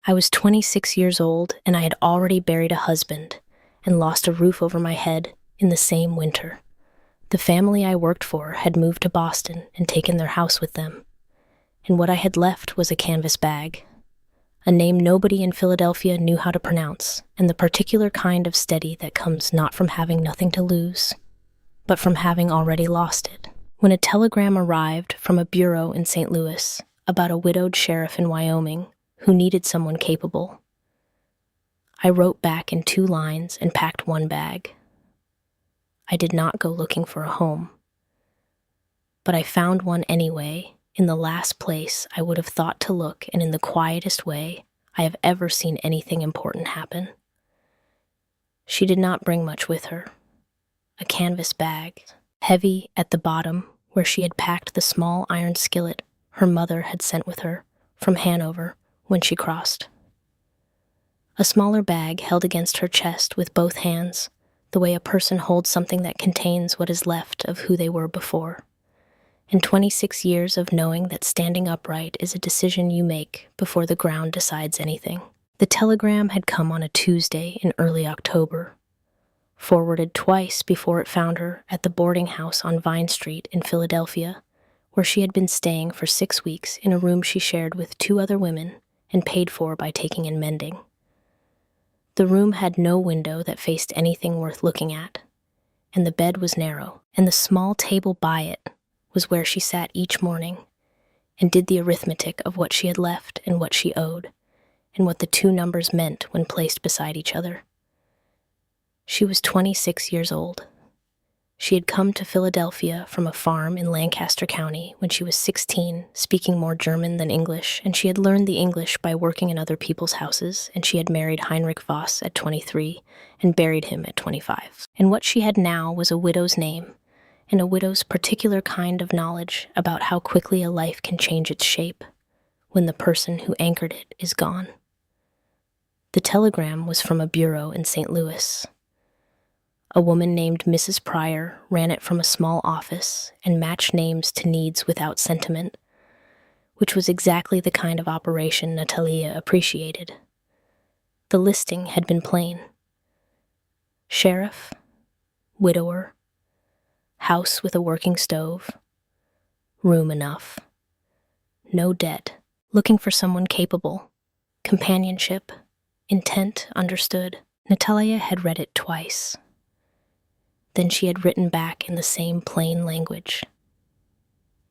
I was 26 years old, and I had already buried a husband and lost a roof over my head in the same winter. The family I worked for had moved to Boston and taken their house with them, and what I had left was a canvas bag, a name nobody in Philadelphia knew how to pronounce, and the particular kind of steady that comes not from having nothing to lose, but from having already lost it. When a telegram arrived from a bureau in St. Louis about a widowed sheriff in Wyoming who needed someone capable, I wrote back in 2 lines and packed 1 bag. I did not go looking for a home, but I found one anyway, in the last place I would have thought to look and in the quietest way I have ever seen anything important happen. She did not bring much with her. A canvas bag, heavy at the bottom where she had packed the small iron skillet her mother had sent with her from Hanover when she crossed. A smaller bag held against her chest with both hands, the way a person holds something that contains what is left of who they were before. And 26 years of knowing that standing upright is a decision you make before the ground decides anything. The telegram had come on a Tuesday in early October, forwarded twice before it found her at the boarding house on Vine Street in Philadelphia, where she had been staying for 6 weeks in a room she shared with 2 other women and paid for by taking in mending. The room had no window that faced anything worth looking at, and the bed was narrow, and the small table by it was where she sat each morning and did the arithmetic of what she had left and what she owed, and what the 2 numbers meant when placed beside each other. She was 26 years old. She had come to Philadelphia from a farm in Lancaster County when she was 16, speaking more German than English, and she had learned the English by working in other people's houses, and she had married Heinrich Voss at 23 and buried him at 25. And what she had now was a widow's name, and a widow's particular kind of knowledge about how quickly a life can change its shape when the person who anchored it is gone. The telegram was from a bureau in St. Louis. A woman named Mrs. Pryor ran it from a small office and matched names to needs without sentiment, which was exactly the kind of operation Natalia appreciated. The listing had been plain. Sheriff, widower, house with a working stove, room enough, no debt, looking for someone capable, companionship, intent understood. Natalia had read it twice. Then she had written back in the same plain language.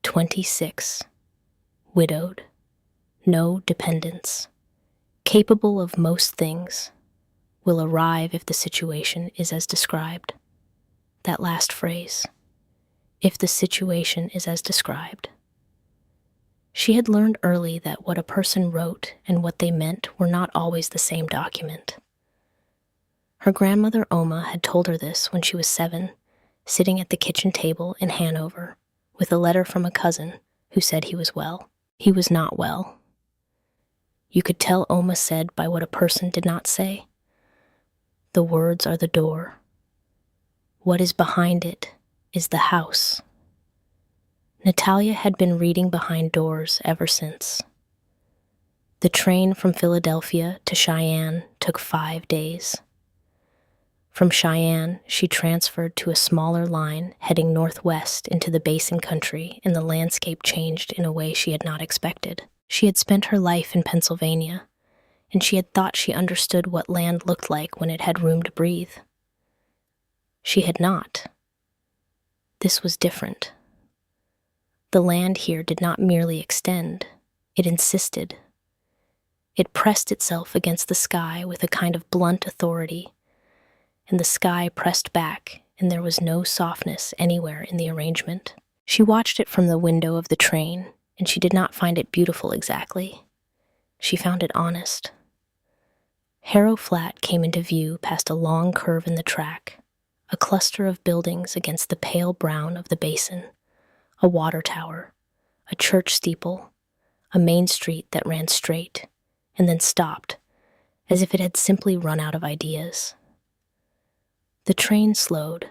26, widowed, no dependents, capable of most things, will arrive if the situation is as described. That last phrase, if the situation is as described. She had learned early that what a person wrote and what they meant were not always the same document. Her grandmother Oma had told her this when she was 7, sitting at the kitchen table in Hanover, with a letter from a cousin who said he was well. He was not well. You could tell Oma said by what a person did not say. The words are the door. What is behind it is the house. Natalia had been reading behind doors ever since. The train from Philadelphia to Cheyenne took 5 days. From Cheyenne, she transferred to a smaller line heading northwest into the Basin country, and the landscape changed in a way she had not expected. She had spent her life in Pennsylvania, and she had thought she understood what land looked like when it had room to breathe. She had not. This was different. The land here did not merely extend, it insisted. It pressed itself against the sky with a kind of blunt authority, and the sky pressed back, and there was no softness anywhere in the arrangement. She watched it from the window of the train, and she did not find it beautiful exactly. She found it honest. Harrow Flat came into view past a long curve in the track, a cluster of buildings against the pale brown of the basin, a water tower, a church steeple, a main street that ran straight, and then stopped, as if it had simply run out of ideas. The train slowed.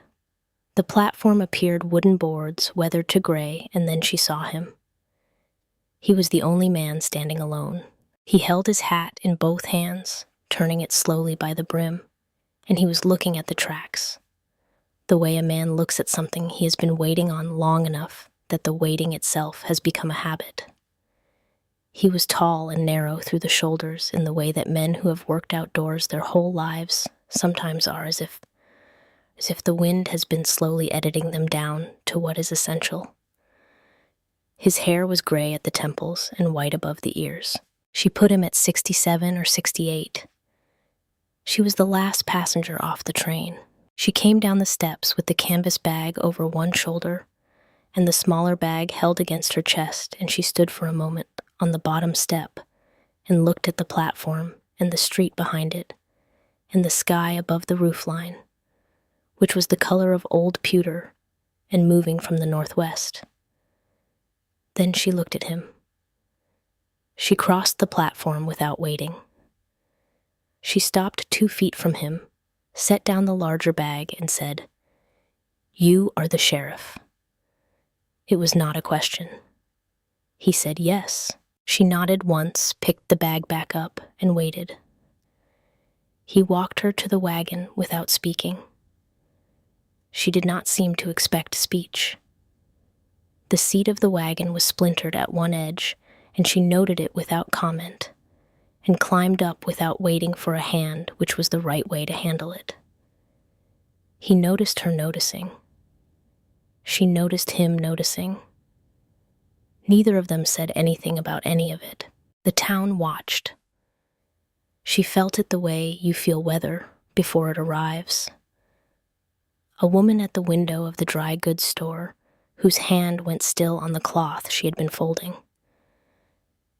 The platform appeared wooden boards, weathered to gray, and then she saw him. He was the only man standing alone. He held his hat in both hands, turning it slowly by the brim, and he was looking at the tracks, the way a man looks at something he has been waiting on long enough that the waiting itself has become a habit. He was tall and narrow through the shoulders in the way that men who have worked outdoors their whole lives sometimes are, as if the wind has been slowly editing them down to what is essential. His hair was gray at the temples and white above the ears. She put him at 67 or 68. She was the last passenger off the train. She came down the steps with the canvas bag over one shoulder and the smaller bag held against her chest, and she stood for a moment on the bottom step and looked at the platform and the street behind it and the sky above the roofline, which was the color of old pewter and moving from the northwest. Then she looked at him. She crossed the platform without waiting. She stopped 2 feet from him, set down the larger bag, and said, "You are the sheriff." It was not a question. He said yes. She nodded once, picked the bag back up, and waited. He walked her to the wagon without speaking. She did not seem to expect speech. The seat of the wagon was splintered at one edge, and she noted it without comment, and climbed up without waiting for a hand, which was the right way to handle it. He noticed her noticing. She noticed him noticing. Neither of them said anything about any of it. The town watched. She felt it the way you feel weather before it arrives. A woman at the window of the dry goods store, whose hand went still on the cloth she had been folding.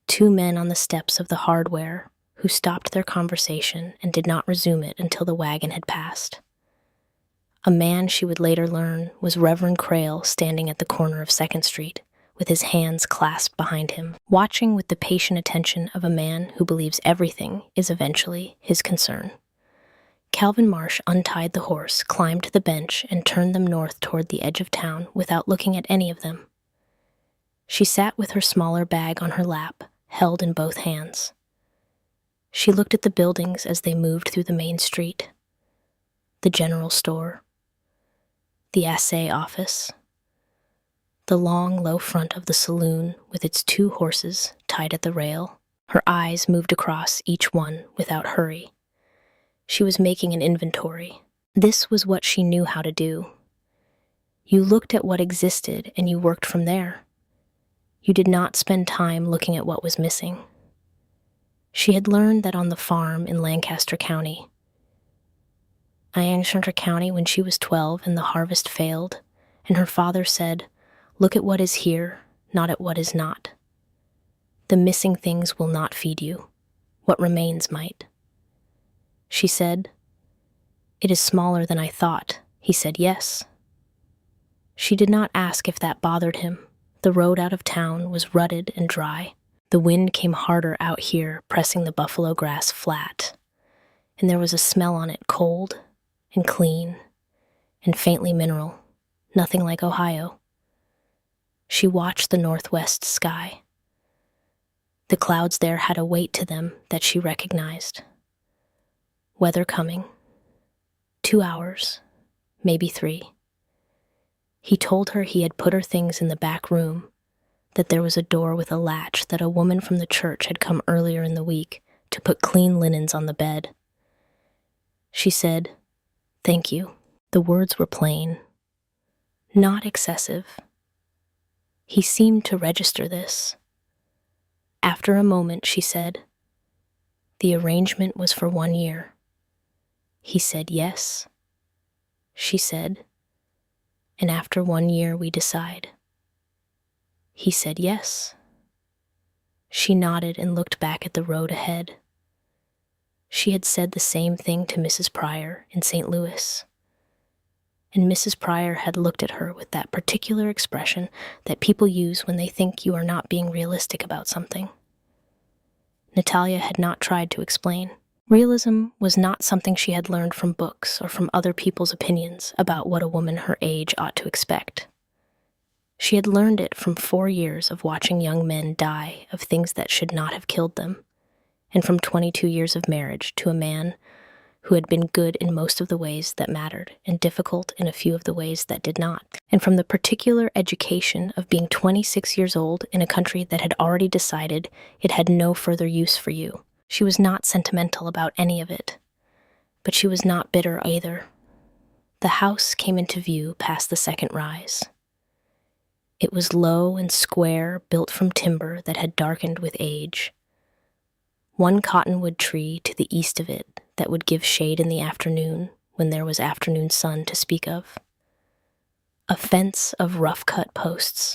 2 men on the steps of the hardware who stopped their conversation and did not resume it until the wagon had passed. A man she would later learn was Reverend Crail, standing at the corner of 2nd Street, with his hands clasped behind him, watching with the patient attention of a man who believes everything is eventually his concern. Calvin Marsh untied the horse, climbed to the bench, and turned them north toward the edge of town without looking at any of them. She sat with her smaller bag on her lap, held in both hands. She looked at the buildings as they moved through the main street. The general store, the assay office, the long, low front of the saloon with its 2 horses tied at the rail. Her eyes moved across each one without hurry. She was making an inventory. This was what she knew how to do. You looked at what existed and you worked from there. You did not spend time looking at what was missing. She had learned that on the farm in Lancaster County, when she was 12 and the harvest failed, and her father said, "Look at what is here, not at what is not. The missing things will not feed you. What remains might." She said, "It is smaller than I thought." He said yes. She did not ask if that bothered him. The road out of town was rutted and dry. The wind came harder out here, pressing the buffalo grass flat, and there was a smell on it, cold and clean and faintly mineral, nothing like Ohio. She watched the northwest sky. The clouds there had a weight to them that she recognized. Weather coming. 2 hours, maybe 3. He told her he had put her things in the back room, that there was a door with a latch, that a woman from the church had come earlier in the week to put clean linens on the bed. She said, "Thank you." The words were plain, not excessive. He seemed to register this. After a moment, she said, "The arrangement was for 1 year." He said yes. She said, "And after 1 year we decide." He said yes. She nodded and looked back at the road ahead. She had said the same thing to Mrs. Pryor in St. Louis. And Mrs. Pryor had looked at her with that particular expression that people use when they think you are not being realistic about something. Natalia had not tried to explain. Realism was not something she had learned from books or from other people's opinions about what a woman her age ought to expect. She had learned it from 4 years of watching young men die of things that should not have killed them, and from 22 years of marriage to a man who had been good in most of the ways that mattered and difficult in a few of the ways that did not, and from the particular education of being 26 years old in a country that had already decided it had no further use for you. She was not sentimental about any of it, but she was not bitter either. The house came into view past the second rise. It was low and square, built from timber that had darkened with age. One cottonwood tree to the east of it that would give shade in the afternoon when there was afternoon sun to speak of. A fence of rough-cut posts.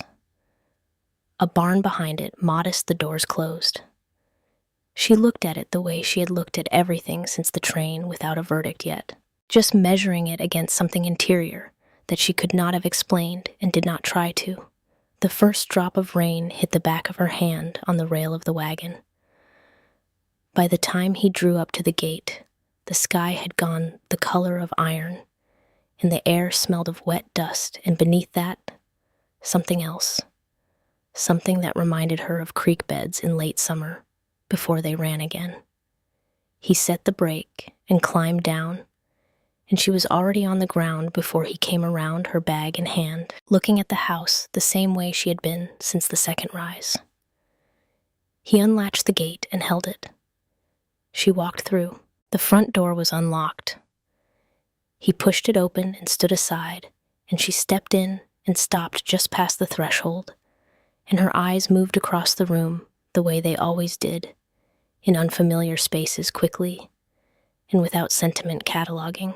A barn behind it, modest, the doors closed. She looked at it the way she had looked at everything since the train without a verdict yet, just measuring it against something interior that she could not have explained and did not try to. The first drop of rain hit the back of her hand on the rail of the wagon. By the time he drew up to the gate, the sky had gone the color of iron, and the air smelled of wet dust, and beneath that, something else. Something that reminded her of creek beds in late summer, before they ran again. He set the brake and climbed down, and she was already on the ground before he came around, her bag in hand, looking at the house the same way she had been since the second rise. He unlatched the gate and held it. She walked through. The front door was unlocked. He pushed it open and stood aside, and she stepped in and stopped just past the threshold, and her eyes moved across the room the way they always did, in unfamiliar spaces quickly, and without sentiment cataloging.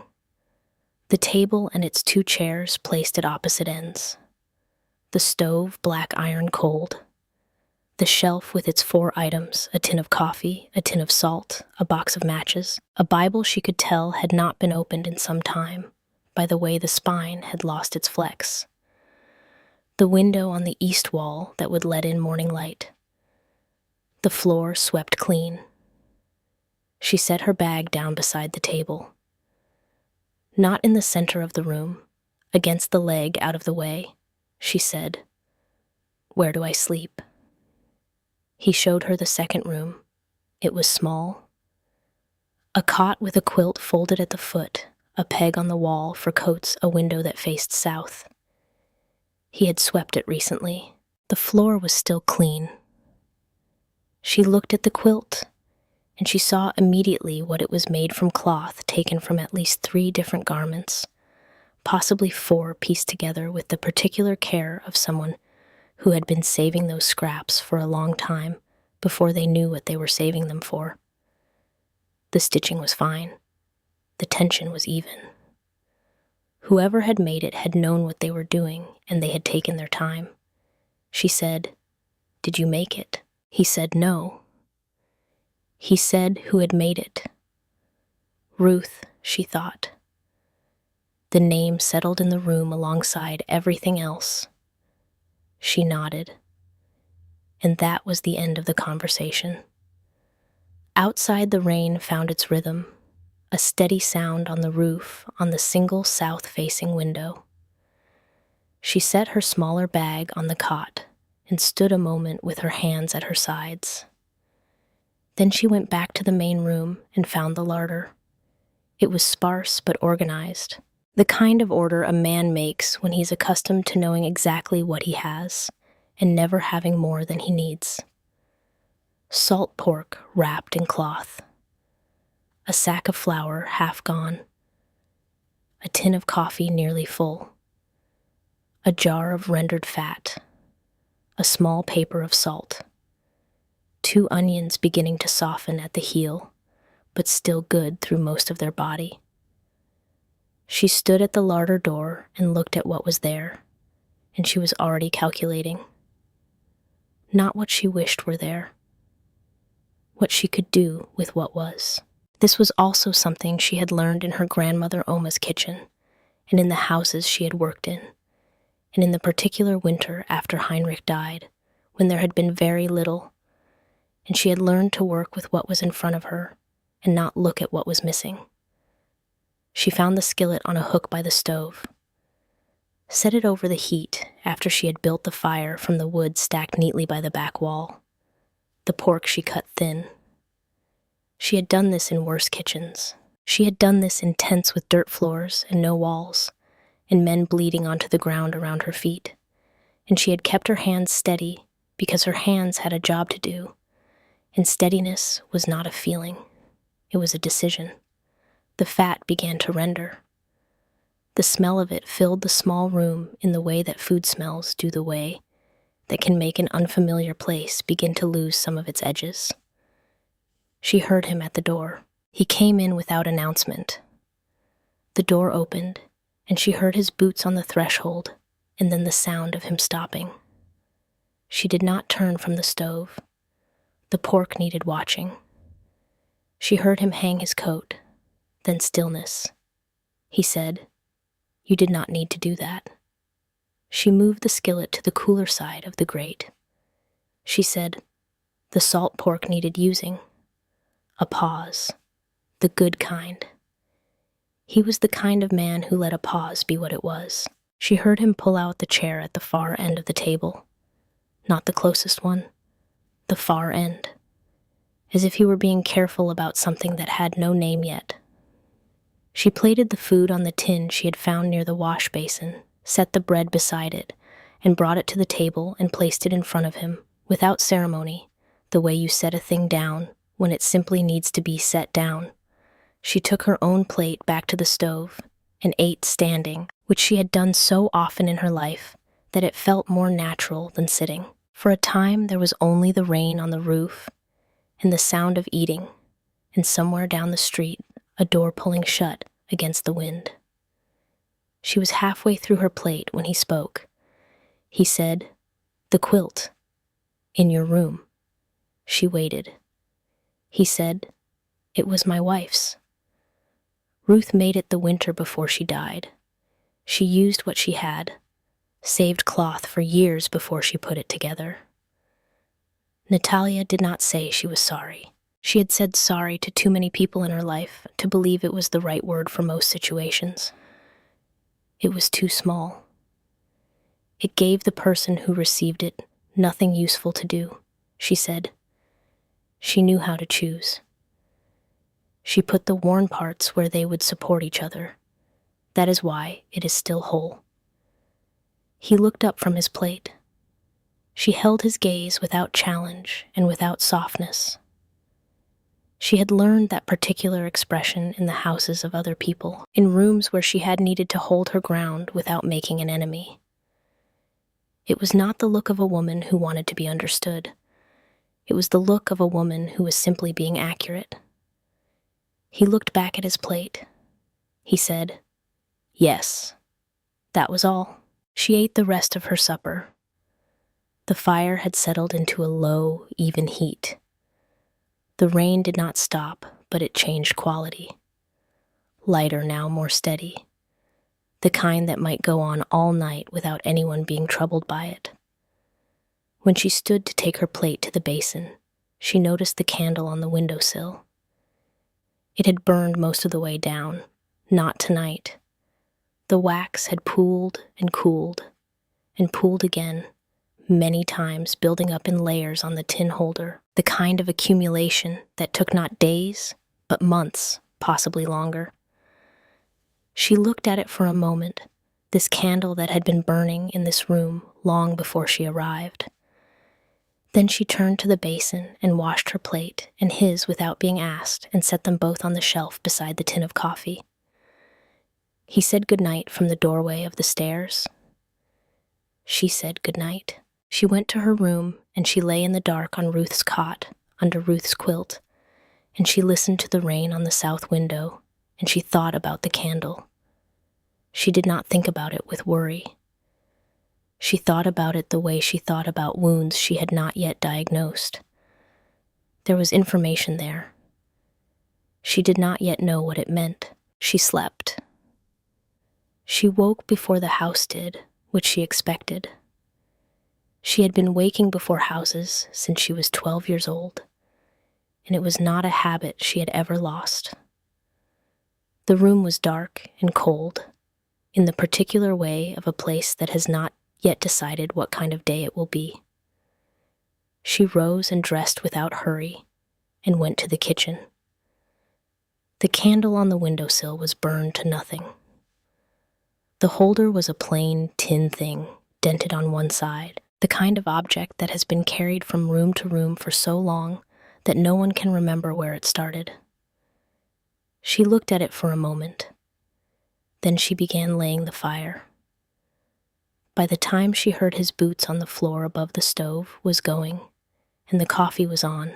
The table and its two chairs placed at opposite ends. The stove black iron cold. The shelf with its 4 items, a tin of coffee, a tin of salt, a box of matches, a Bible she could tell had not been opened in some time, by the way the spine had lost its flex. The window on the east wall that would let in morning light. The floor swept clean. She set her bag down beside the table. Not in the center of the room, against the leg out of the way, she said, "Where do I sleep?" He showed her the second room. It was small. A cot with a quilt folded at the foot, a peg on the wall for coats, a window that faced south. He had swept it recently. The floor was still clean. She looked at the quilt, and she saw immediately what it was made from cloth taken from at least 3 different garments, possibly 4 pieced together with the particular care of someone who had been saving those scraps for a long time before they knew what they were saving them for. The stitching was fine. The tension was even. Whoever had made it had known what they were doing, and they had taken their time. She said, "Did you make it?" He said no. He said who had made it. Ruth, she thought. The name settled in the room alongside everything else. She nodded. And that was the end of the conversation. Outside, the rain found its rhythm, a steady sound on the roof on the single south-facing window. She set her smaller bag on the cot and stood a moment with her hands at her sides. Then she went back to the main room and found the larder. It was sparse but organized, the kind of order a man makes when he's accustomed to knowing exactly what he has and never having more than he needs. Salt pork wrapped in cloth. A sack of flour half gone. A tin of coffee nearly full. A jar of rendered fat. A small paper of salt. 2 onions beginning to soften at the heel, but still good through most of their body. She stood at the larder door and looked at what was there, and she was already calculating. Not what she wished were there. What she could do with what was. This was also something she had learned in her grandmother Oma's kitchen, and in the houses she had worked in, and in the particular winter after Heinrich died, when there had been very little, and she had learned to work with what was in front of her, and not look at what was missing. She found the skillet on a hook by the stove. Set it over the heat after she had built the fire from the wood stacked neatly by the back wall. The pork she cut thin. She had done this in worse kitchens. She had done this in tents with dirt floors and no walls, and men bleeding onto the ground around her feet. And she had kept her hands steady because her hands had a job to do. And steadiness was not a feeling. It was a decision. The fat began to render. The smell of it filled the small room in the way that food smells do, the way that can make an unfamiliar place begin to lose some of its edges. She heard him at the door. He came in without announcement. The door opened, and she heard his boots on the threshold, and then the sound of him stopping. She did not turn from the stove. The pork needed watching. She heard him hang his coat, then stillness. He said, "You did not need to do that." She moved the skillet to the cooler side of the grate. She said, "The salt pork needed using." A pause. The good kind. He was the kind of man who let a pause be what it was. She heard him pull out the chair at the far end of the table. Not the closest one. The far end. As if he were being careful about something that had no name yet. She plated the food on the tin she had found near the wash basin, set the bread beside it, and brought it to the table and placed it in front of him, without ceremony, the way you set a thing down when it simply needs to be set down. She took her own plate back to the stove and ate standing, which she had done so often in her life that it felt more natural than sitting. For a time there was only the rain on the roof and the sound of eating, and somewhere down the street a door pulling shut against the wind. She was halfway through her plate when he spoke. He said, "The quilt. In your room." She waited. He said, "It was my wife's. Ruth made it the winter before she died. She used what she had, saved cloth for years before she put it together." Natalia did not say she was sorry. She had said sorry to too many people in her life to believe it was the right word for most situations. It was too small. It gave the person who received it nothing useful to do, she said. She knew how to choose. She put the worn parts where they would support each other. That is why it is still whole. He looked up from his plate. She held his gaze without challenge and without softness. She had learned that particular expression in the houses of other people, in rooms where she had needed to hold her ground without making an enemy. It was not the look of a woman who wanted to be understood. It was the look of a woman who was simply being accurate. He looked back at his plate. He said, "Yes." That was all. She ate the rest of her supper. The fire had settled into a low, even heat. The rain did not stop, but it changed quality. Lighter now, more steady. The kind that might go on all night without anyone being troubled by it. When she stood to take her plate to the basin, she noticed the candle on the windowsill. It had burned most of the way down, not tonight. The wax had pooled and cooled again, many times building up in layers on the tin holder, the kind of accumulation that took not days, but months, possibly longer. She looked at it for a moment, this candle that had been burning in this room long before she arrived. Then she turned to the basin and washed her plate and his without being asked and set them both on the shelf beside the tin of coffee. He said goodnight from the doorway of the stairs. She said goodnight. She went to her room and she lay in the dark on Ruth's cot, under Ruth's quilt, and she listened to the rain on the south window, and she thought about the candle. She did not think about it with worry. She thought about it the way she thought about wounds she had not yet diagnosed. There was information there. She did not yet know what it meant. She slept. She woke before the house did, which she expected. She had been waking before houses since she was 12 years old, and it was not a habit she had ever lost. The room was dark and cold, in the particular way of a place that has not yet decided what kind of day it will be. She rose and dressed without hurry and went to the kitchen. The candle on the windowsill was burned to nothing. The holder was a plain tin thing, dented on one side, the kind of object that has been carried from room to room for so long that no one can remember where it started. She looked at it for a moment. Then she began laying the fire. By the time she heard his boots on the floor above the stove was going, and the coffee was on,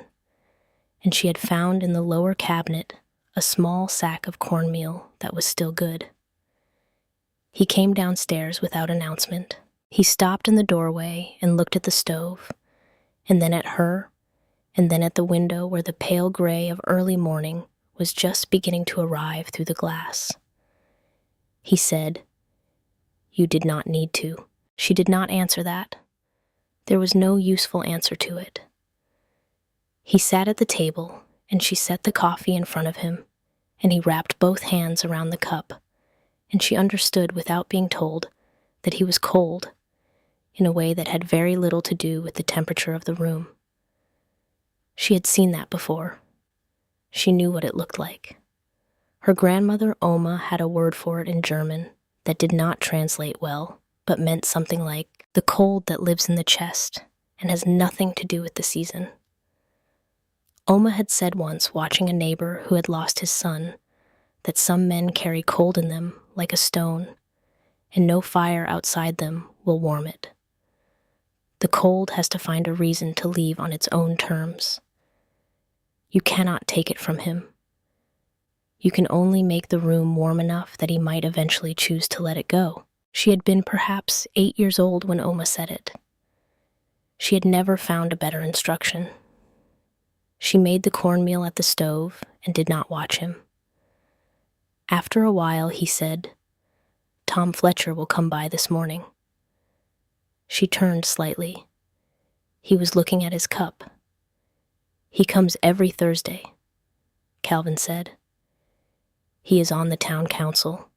and she had found in the lower cabinet a small sack of cornmeal that was still good. He came downstairs without announcement. He stopped in the doorway and looked at the stove, and then at her, and then at the window where the pale gray of early morning was just beginning to arrive through the glass. He said, "You did not need to." She did not answer that. There was no useful answer to it. He sat at the table, and she set the coffee in front of him, and he wrapped both hands around the cup, and she understood without being told that he was cold in a way that had very little to do with the temperature of the room. She had seen that before. She knew what it looked like. Her grandmother Oma had a word for it in German that did not translate well, but meant something like the cold that lives in the chest and has nothing to do with the season. Oma had said once, watching a neighbor who had lost his son, that some men carry cold in them like a stone, and no fire outside them will warm it. The cold has to find a reason to leave on its own terms. You cannot take it from him. You can only make the room warm enough that he might eventually choose to let it go. She had been perhaps 8 years old when Oma said it. She had never found a better instruction. She made the cornmeal at the stove and did not watch him. After a while, he said, "Tom Fletcher will come by this morning." She turned slightly. He was looking at his cup. "He comes every Thursday," Calvin said. "He is on the town council."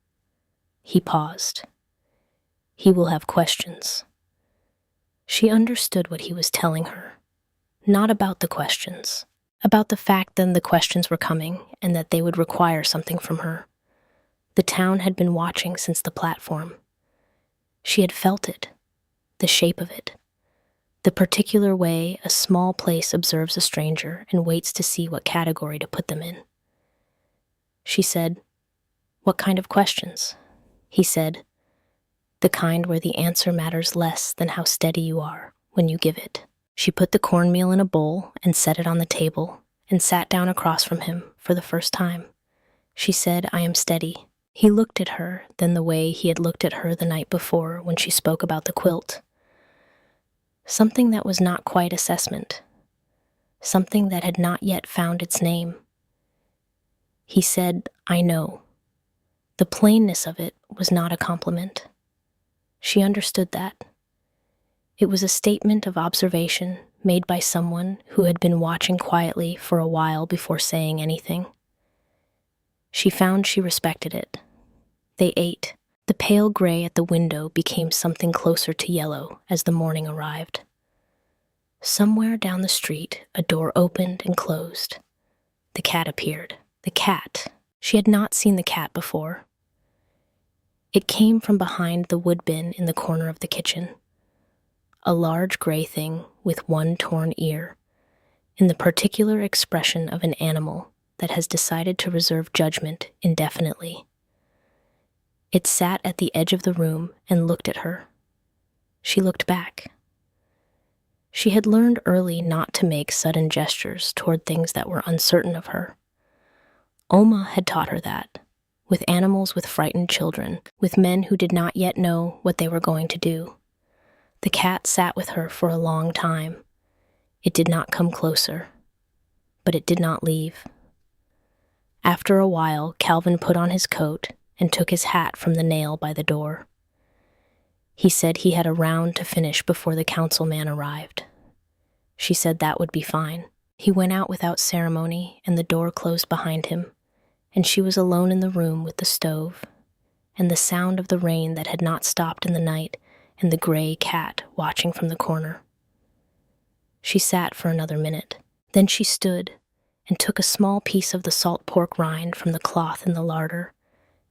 He paused. "He will have questions." She understood what he was telling her. Not about the questions, about the fact that the questions were coming and that they would require something from her. The town had been watching since the platform. She had felt it, the shape of it, the particular way a small place observes a stranger and waits to see what category to put them in. She said, "What kind of questions?" He said, "The kind where the answer matters less than how steady you are when you give it." She put the cornmeal in a bowl and set it on the table and sat down across from him for the first time. She said, "I am steady." He looked at her, then the way he had looked at her the night before when she spoke about the quilt. Something that was not quite assessment. Something that had not yet found its name. He said, "I know." The plainness of it was not a compliment. She understood that. It was a statement of observation made by someone who had been watching quietly for a while before saying anything. She found she respected it. They ate. The pale gray at the window became something closer to yellow as the morning arrived. Somewhere down the street, a door opened and closed. The cat appeared. The cat. She had not seen the cat before. It came from behind the wood bin in the corner of the kitchen. A large gray thing with one torn ear, in the particular expression of an animal that has decided to reserve judgment indefinitely. It sat at the edge of the room and looked at her. She looked back. She had learned early not to make sudden gestures toward things that were uncertain of her. Oma had taught her that, with animals with frightened children, with men who did not yet know what they were going to do. The cat sat with her for a long time. It did not come closer, but it did not leave. After a while, Calvin put on his coat and took his hat from the nail by the door. He said he had a round to finish before the councilman arrived. She said that would be fine. He went out without ceremony, and the door closed behind him, and she was alone in the room with the stove, and the sound of the rain that had not stopped in the night, and the gray cat watching from the corner. She sat for another minute. Then she stood, and took a small piece of the salt pork rind from the cloth in the larder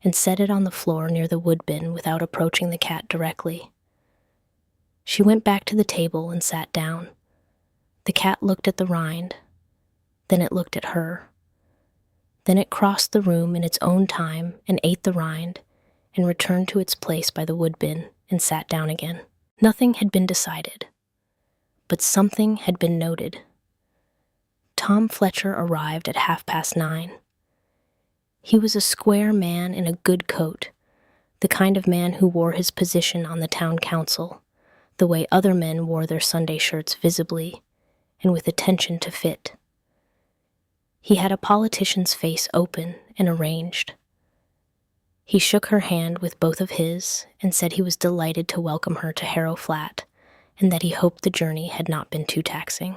and set it on the floor near the wood bin without approaching the cat directly. She went back to the table and sat down. The cat looked at the rind. Then it looked at her. Then it crossed the room in its own time and ate the rind and returned to its place by the wood bin and sat down again. Nothing had been decided, but something had been noted. Tom Fletcher arrived at 9:30. He was a square man in a good coat, the kind of man who wore his position on the town council, the way other men wore their Sunday shirts visibly and with attention to fit. He had a politician's face open and arranged. He shook her hand with both of his and said he was delighted to welcome her to Harrow Flat and that he hoped the journey had not been too taxing.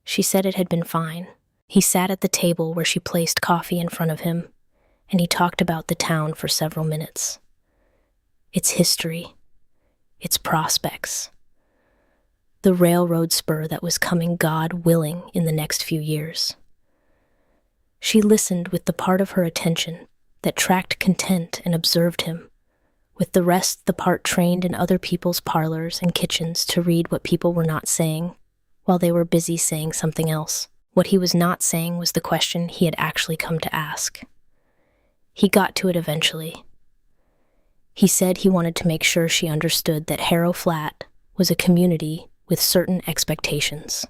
She said it had been fine. He sat at the table where she placed coffee in front of him, and he talked about the town for several minutes. Its history, its prospects, the railroad spur that was coming, God willing, in the next few years. She listened with the part of her attention that tracked content and observed him, with the rest the part trained in other people's parlors and kitchens to read what people were not saying, while they were busy saying something else. What he was not saying was the question he had actually come to ask. He got to it eventually. He said he wanted to make sure she understood that Harrow Flat was a community with certain expectations.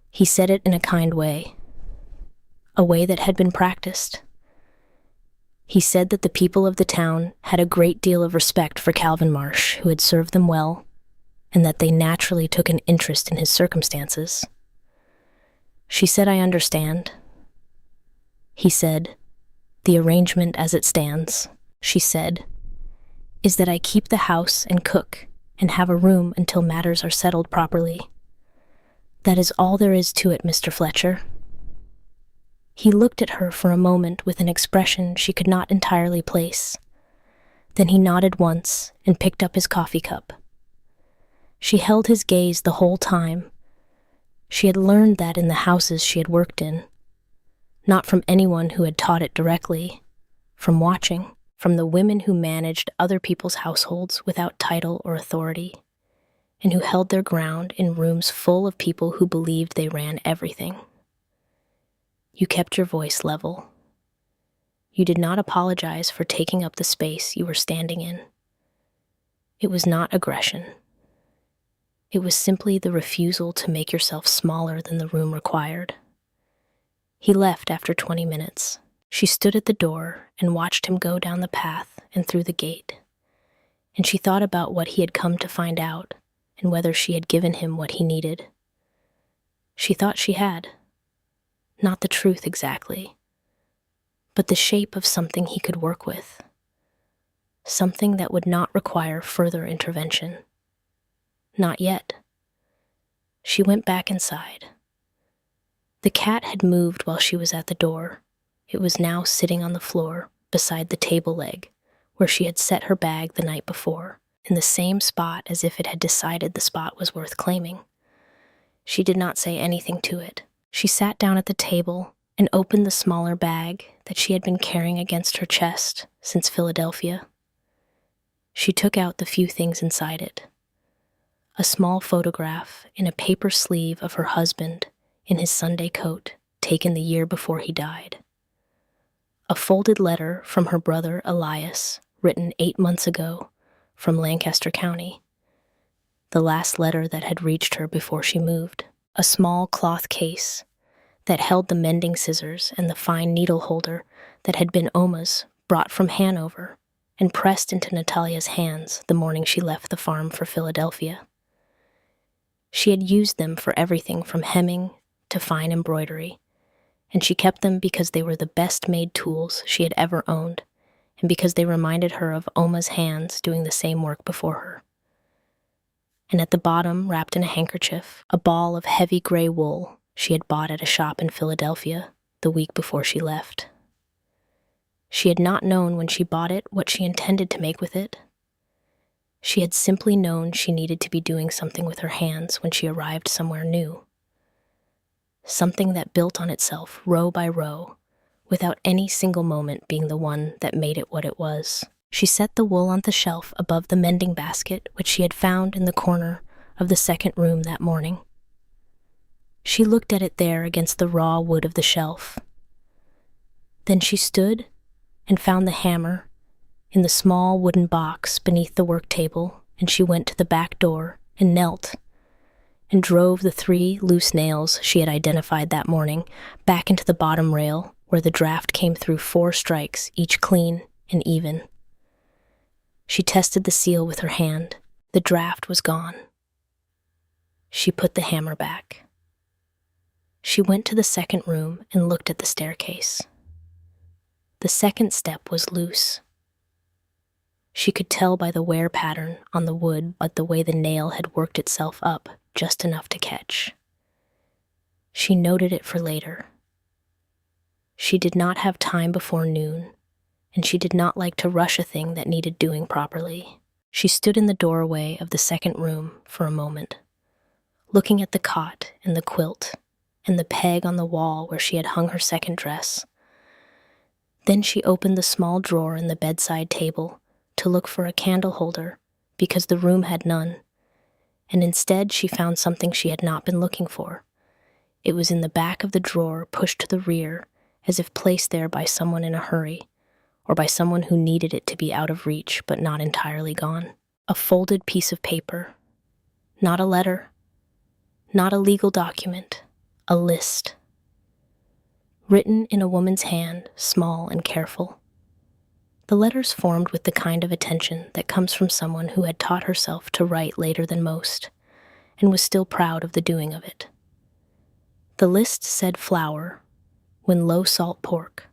He said it in a kind way, a way that had been practiced. He said that the people of the town had a great deal of respect for Calvin Marsh, who had served them well, and that they naturally took an interest in his circumstances. She said, "I understand." He said, "The arrangement as it stands," she said, "is that I keep the house and cook and have a room until matters are settled properly. That is all there is to it, Mr. Fletcher." He looked at her for a moment with an expression she could not entirely place. Then he nodded once and picked up his coffee cup. She held his gaze the whole time. She had learned that in the houses she had worked in, not from anyone who had taught it directly, from watching, from the women who managed other people's households without title or authority, and who held their ground in rooms full of people who believed they ran everything. You kept your voice level. You did not apologize for taking up the space you were standing in. It was not aggression. It was simply the refusal to make yourself smaller than the room required. He left after 20 minutes. She stood at the door and watched him go down the path and through the gate, and she thought about what he had come to find out and whether she had given him what he needed. She thought she had. Not the truth exactly, but the shape of something he could work with, something that would not require further intervention. Not yet. She went back inside. The cat had moved while she was at the door. It was now sitting on the floor beside the table leg where she had set her bag the night before, in the same spot as if it had decided the spot was worth claiming. She did not say anything to it. She sat down at the table and opened the smaller bag that she had been carrying against her chest since Philadelphia. She took out the few things inside it. A small photograph in a paper sleeve of her husband in his Sunday coat, taken the year before he died. A folded letter from her brother Elias, written 8 months ago from Lancaster County. The last letter that had reached her before she moved. A small cloth case that held the mending scissors and the fine needle holder that had been Oma's, brought from Hanover and pressed into Natalia's hands the morning she left the farm for Philadelphia. She had used them for everything from hemming to fine embroidery, and she kept them because they were the best-made tools she had ever owned, and because they reminded her of Oma's hands doing the same work before her. And at the bottom, wrapped in a handkerchief, a ball of heavy gray wool she had bought at a shop in Philadelphia the week before she left. She had not known when she bought it what she intended to make with it. She had simply known she needed to be doing something with her hands when she arrived somewhere new. something that built on itself row by row, without any single moment being the one that made it what it was. She set the wool on the shelf above the mending basket which she had found in the corner of the second room that morning. She looked at it there against the raw wood of the shelf. Then she stood and found the hammer in the small wooden box beneath the work table, and she went to the back door and knelt and drove the 3 loose nails she had identified that morning back into the bottom rail where the draft came through 4 strikes, each clean and even. She tested the seal with her hand. The draft was gone. She put the hammer back. She went to the second room and looked at the staircase. The second step was loose. She could tell by the wear pattern on the wood, but the way the nail had worked itself up just enough to catch. She noted it for later. She did not have time before noon, and she did not like to rush a thing that needed doing properly. She stood in the doorway of the second room for a moment, looking at the cot and the quilt and the peg on the wall where she had hung her second dress. Then she opened the small drawer in the bedside table to look for a candle holder because the room had none, and instead she found something she had not been looking for. It was in the back of the drawer, pushed to the rear, as if placed there by someone in a hurry, or by someone who needed it to be out of reach but not entirely gone. A folded piece of paper. Not a letter. Not a legal document. A list. Written in a woman's hand, small and careful. The letters formed with the kind of attention that comes from someone who had taught herself to write later than most, and was still proud of the doing of it. The list said flour, when low-salt pork,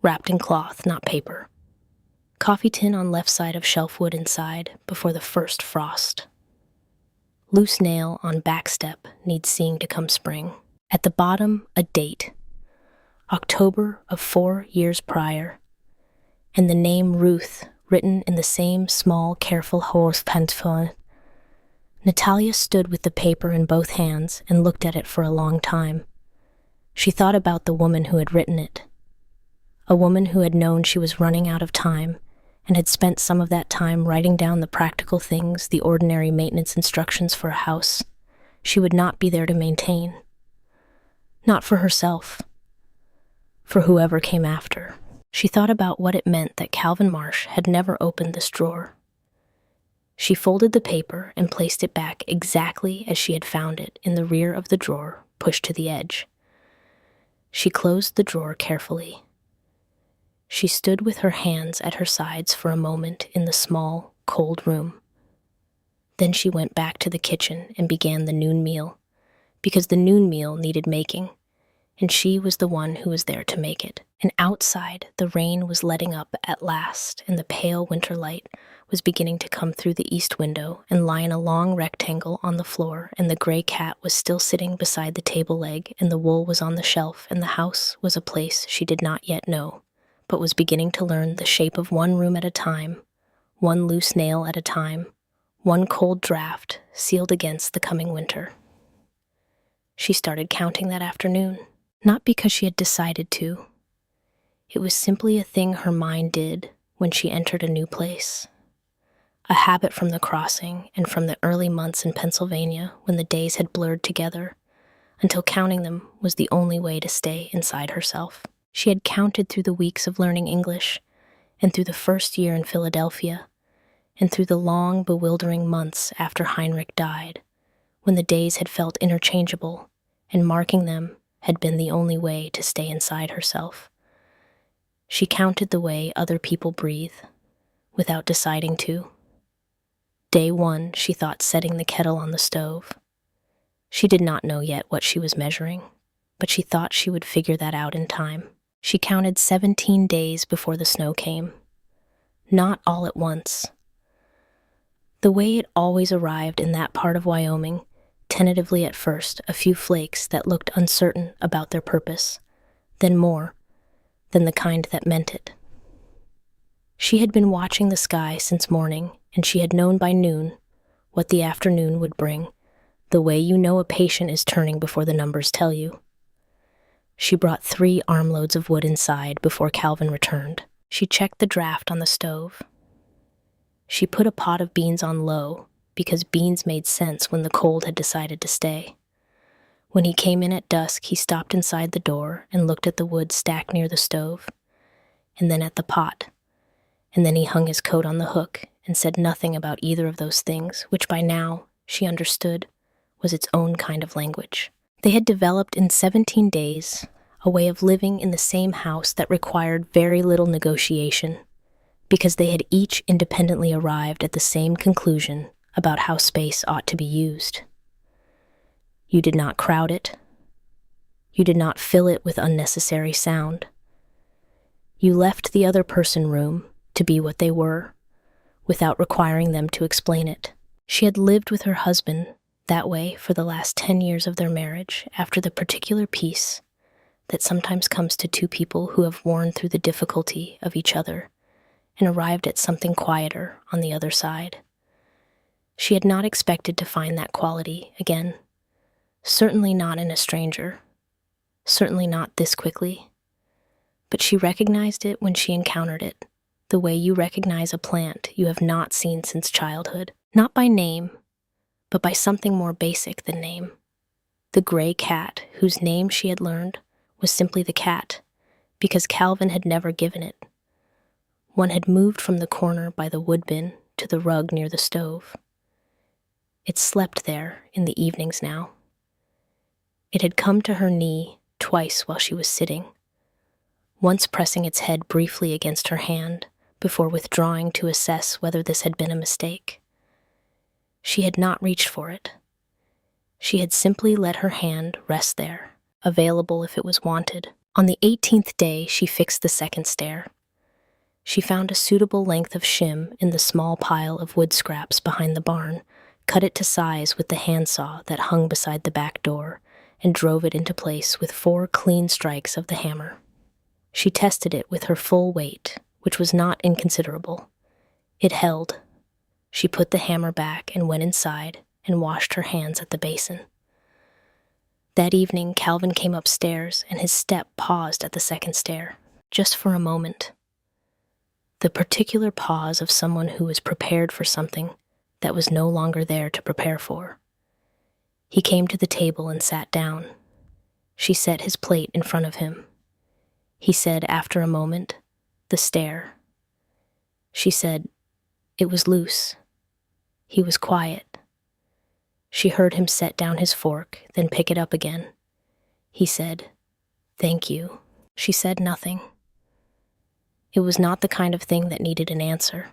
wrapped in cloth, not paper. Coffee tin on left side of shelf wood inside before the first frost. Loose nail on back step needs seeing to come spring. At the bottom, a date. October of 4 years prior. And the name Ruth written in the same small, careful Handschrift. Natalia stood with the paper in both hands and looked at it for a long time. She thought about the woman who had written it. A woman who had known she was running out of time and had spent some of that time writing down the practical things, the ordinary maintenance instructions for a house she would not be there to maintain. Not for herself, for whoever came after. She thought about what it meant that Calvin Marsh had never opened this drawer. She folded the paper and placed it back exactly as she had found it in the rear of the drawer, pushed to the edge. She closed the drawer carefully. She stood with her hands at her sides for a moment in the small, cold room. Then she went back to the kitchen and began the noon meal, because the noon meal needed making, and she was the one who was there to make it. And outside, the rain was letting up at last, and the pale winter light was beginning to come through the east window and lie in a long rectangle on the floor, and the gray cat was still sitting beside the table leg, and the wool was on the shelf, and the house was a place she did not yet know, but was beginning to learn the shape of one room at a time, one loose nail at a time, one cold draft sealed against the coming winter. She started counting that afternoon, not because she had decided to. It was simply a thing her mind did when she entered a new place. A habit from the crossing and from the early months in Pennsylvania when the days had blurred together, until counting them was the only way to stay inside herself. She had counted through the weeks of learning English, and through the first year in Philadelphia, and through the long, bewildering months after Heinrich died, when the days had felt interchangeable, and marking them had been the only way to stay inside herself. She counted the way other people breathe, without deciding to. Day 1, she thought setting the kettle on the stove. She did not know yet what she was measuring, but she thought she would figure that out in time. She counted 17 days before the snow came. Not all at once. The way it always arrived in that part of Wyoming, tentatively at first, a few flakes that looked uncertain about their purpose, then more, than the kind that meant it. She had been watching the sky since morning, and she had known by noon what the afternoon would bring, the way you know a patient is turning before the numbers tell you. She brought 3 armloads of wood inside before Calvin returned. She checked the draft on the stove. She put a pot of beans on low because beans made sense when the cold had decided to stay. When he came in at dusk, he stopped inside the door and looked at the wood stacked near the stove, and then at the pot. And then he hung his coat on the hook and said nothing about either of those things, which by now, she understood, was its own kind of language. They had developed in 17 days a way of living in the same house that required very little negotiation, because they had each independently arrived at the same conclusion about how space ought to be used. You did not crowd it. You did not fill it with unnecessary sound. You left the other person room to be what they were, without requiring them to explain it. She had lived with her husband that way for the last 10 years of their marriage, after the particular peace that sometimes comes to 2 people who have worn through the difficulty of each other and arrived at something quieter on the other side. She had not expected to find that quality again, certainly not in a stranger, certainly not this quickly, but she recognized it when she encountered it, the way you recognize a plant you have not seen since childhood, not by name, but by something more basic than name. The gray cat, whose name she had learned, was simply the cat, because Calvin had never given it. One had moved from the corner by the wood bin to the rug near the stove. It slept there in the evenings now. It had come to her knee twice while she was sitting, once pressing its head briefly against her hand before withdrawing to assess whether this had been a mistake. She had not reached for it. She had simply let her hand rest there, available if it was wanted. On the 18th day, she fixed the second stair. She found a suitable length of shim in the small pile of wood scraps behind the barn, cut it to size with the handsaw that hung beside the back door, and drove it into place with 4 clean strikes of the hammer. She tested it with her full weight, which was not inconsiderable. It held. She put the hammer back and went inside and washed her hands at the basin. That evening, Calvin came upstairs and his step paused at the second stair, just for a moment. The particular pause of someone who was prepared for something that was no longer there to prepare for. He came to the table and sat down. She set his plate in front of him. He said after a moment, "The stair." She said, "It was loose." He was quiet. She heard him set down his fork, then pick it up again. He said, "Thank you." She said nothing. It was not the kind of thing that needed an answer.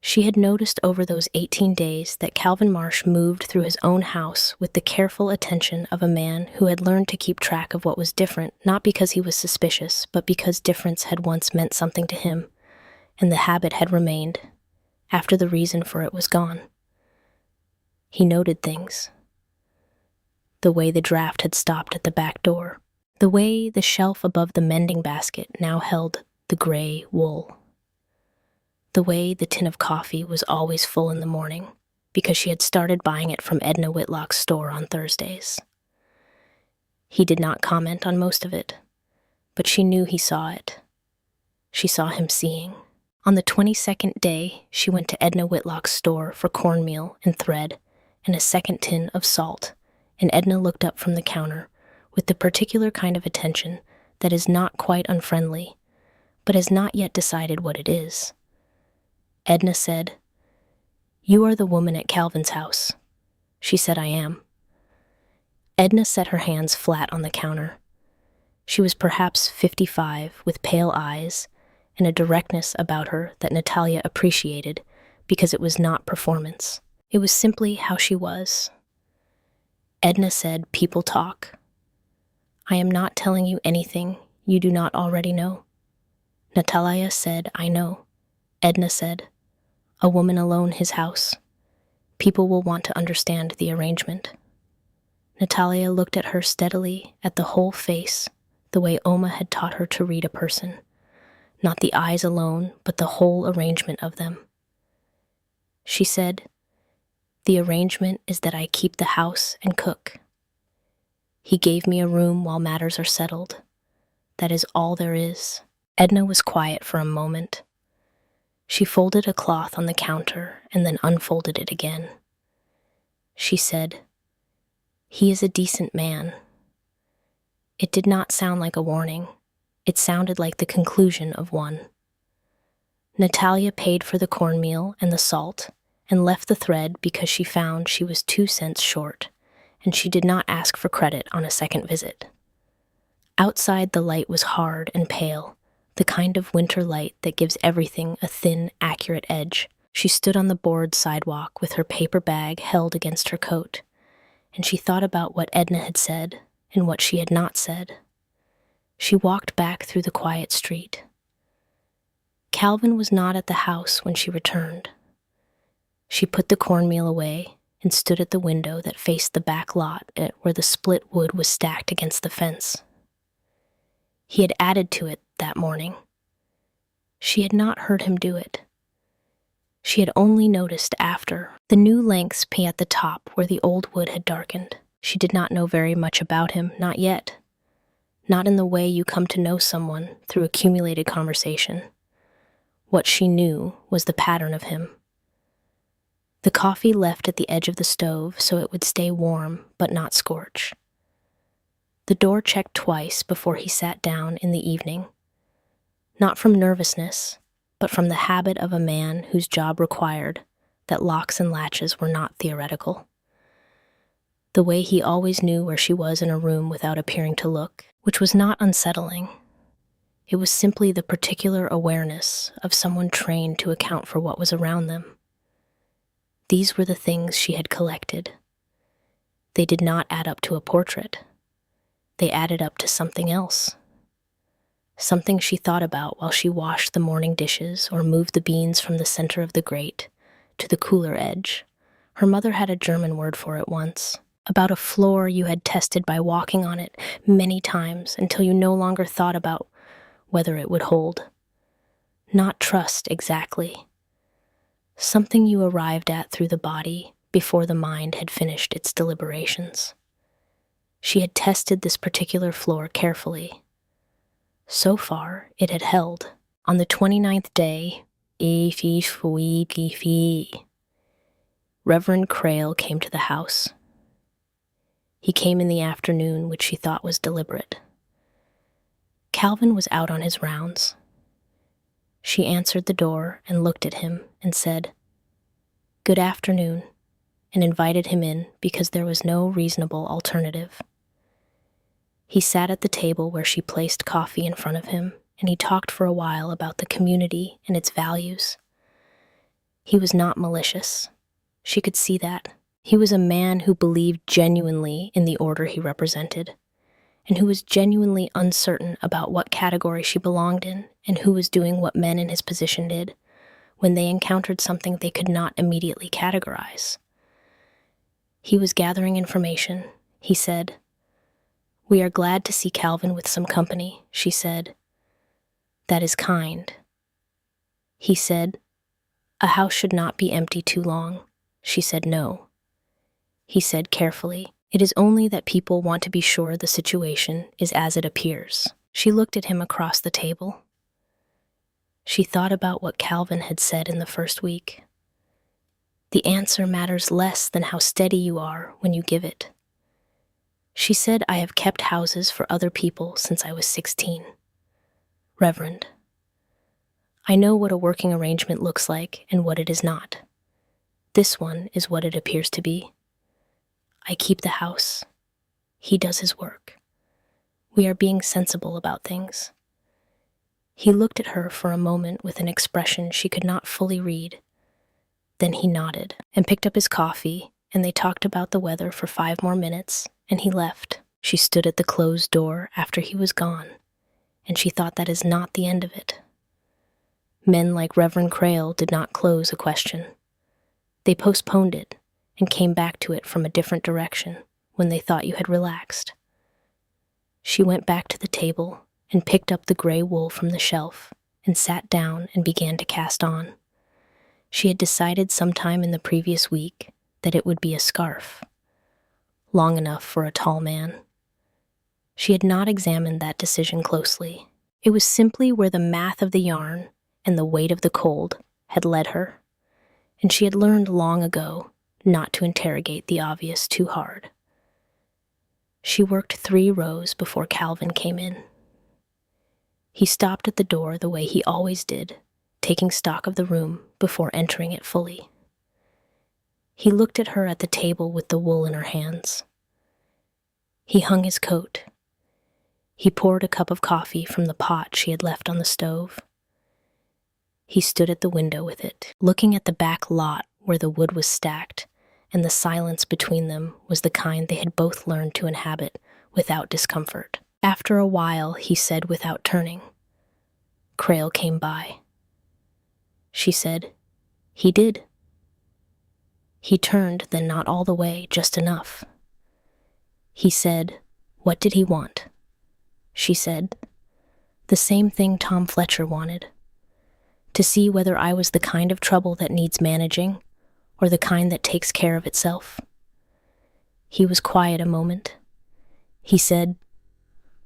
She had noticed over those 18 days that Calvin Marsh moved through his own house with the careful attention of a man who had learned to keep track of what was different, not because he was suspicious, but because difference had once meant something to him, and the habit had remained, after the reason for it was gone. He noted things. The way the draft had stopped at the back door. The way the shelf above the mending basket now held the gray wool. The way the tin of coffee was always full in the morning, because she had started buying it from Edna Whitlock's store on Thursdays. He did not comment on most of it, but she knew he saw it. She saw him seeing. On the 22nd day, she went to Edna Whitlock's store for cornmeal and thread and a second tin of salt, and Edna looked up from the counter with the particular kind of attention that is not quite unfriendly, but has not yet decided what it is. Edna said, "You are the woman at Calvin's house." She said, "I am." Edna set her hands flat on the counter. She was perhaps 55, with pale eyes, and a directness about her that Natalia appreciated because it was not performance. It was simply how she was. Edna said, "People talk. I am not telling you anything you do not already know." Natalia said, "I know." Edna said, "A woman alone his house. People will want to understand the arrangement." Natalia looked at her steadily, at the whole face, the way Oma had taught her to read a person. Not the eyes alone, but the whole arrangement of them. She said, "The arrangement is that I keep the house and cook." He gave me a room while matters are settled. That is all there is." Edna was quiet for a moment. She folded a cloth on the counter and then unfolded it again. She said, "He is a decent man." It did not sound like a warning. It sounded like the conclusion of one. Natalia paid for the cornmeal and the salt and left the thread because she found she was 2 cents short, and she did not ask for credit on a second visit. Outside, the light was hard and pale, the kind of winter light that gives everything a thin, accurate edge. She stood on the board sidewalk with her paper bag held against her coat, and she thought about what Edna had said and what she had not said. She walked back through the quiet street. Calvin was not at the house when she returned. She put the cornmeal away and stood at the window that faced the back lot where the split wood was stacked against the fence. He had added to it that morning. She had not heard him do it. She had only noticed after the new lengths at the top where the old wood had darkened. She did not know very much about him, not yet. Not in the way you come to know someone through accumulated conversation. What she knew was the pattern of him. The coffee left at the edge of the stove so it would stay warm but not scorch. The door checked twice before he sat down in the evening. Not from nervousness, but from the habit of a man whose job required that locks and latches were not theoretical. The way he always knew where she was in a room without appearing to look, which was not unsettling. It was simply the particular awareness of someone trained to account for what was around them. These were the things she had collected. They did not add up to a portrait. They added up to something else. Something she thought about while she washed the morning dishes or moved the beans from the center of the grate to the cooler edge. Her mother had a German word for it once, about a floor you had tested by walking on it many times until you no longer thought about whether it would hold. Not trust exactly. Something you arrived at through the body before the mind had finished its deliberations. She had tested this particular floor carefully. So far, it had held. On the 29th day, Reverend Crail came to the house. He came in the afternoon, which she thought was deliberate. Calvin was out on his rounds. She answered the door and looked at him and said, "Good afternoon," and invited him in because there was no reasonable alternative. He sat at the table where she placed coffee in front of him, and he talked for a while about the community and its values. He was not malicious. She could see that. He was a man who believed genuinely in the order he represented, and who was genuinely uncertain about what category she belonged in and who was doing what men in his position did when they encountered something they could not immediately categorize. He was gathering information. He said, "We are glad to see Calvin with some company," she said. "That is kind." He said, "A house should not be empty too long." She said no. He said carefully, "It is only that people want to be sure the situation is as it appears." She looked at him across the table. She thought about what Calvin had said in the first week. The answer matters less than how steady you are when you give it. She said, "I have kept houses for other people since I was 16. Reverend, I know what a working arrangement looks like and what it is not. This one is what it appears to be. I keep the house. He does his work. We are being sensible about things." He looked at her for a moment with an expression she could not fully read. Then he nodded and picked up his coffee, and they talked about the weather for 5 more minutes, and he left. She stood at the closed door after he was gone, and she thought that is not the end of it. Men like Reverend Crail did not close a question. They postponed it and came back to it from a different direction when they thought you had relaxed. She went back to the table and picked up the gray wool from the shelf and sat down and began to cast on. She had decided sometime in the previous week that it would be a scarf, long enough for a tall man. She had not examined that decision closely. It was simply where the math of the yarn and the weight of the cold had led her, and she had learned long ago not to interrogate the obvious too hard. She worked 3 rows before Calvin came in. He stopped at the door the way he always did, taking stock of the room before entering it fully. He looked at her at the table with the wool in her hands. He hung his coat. He poured a cup of coffee from the pot she had left on the stove. He stood at the window with it, looking at the back lot where the wood was stacked, and the silence between them was the kind they had both learned to inhabit without discomfort. After a while, he said without turning, "Crail came by." She said, "He did." He turned, then not all the way, just enough. He said, "What did he want?" She said, "The same thing Tom Fletcher wanted. To see whether I was the kind of trouble that needs managing, or the kind that takes care of itself." He was quiet a moment. He said,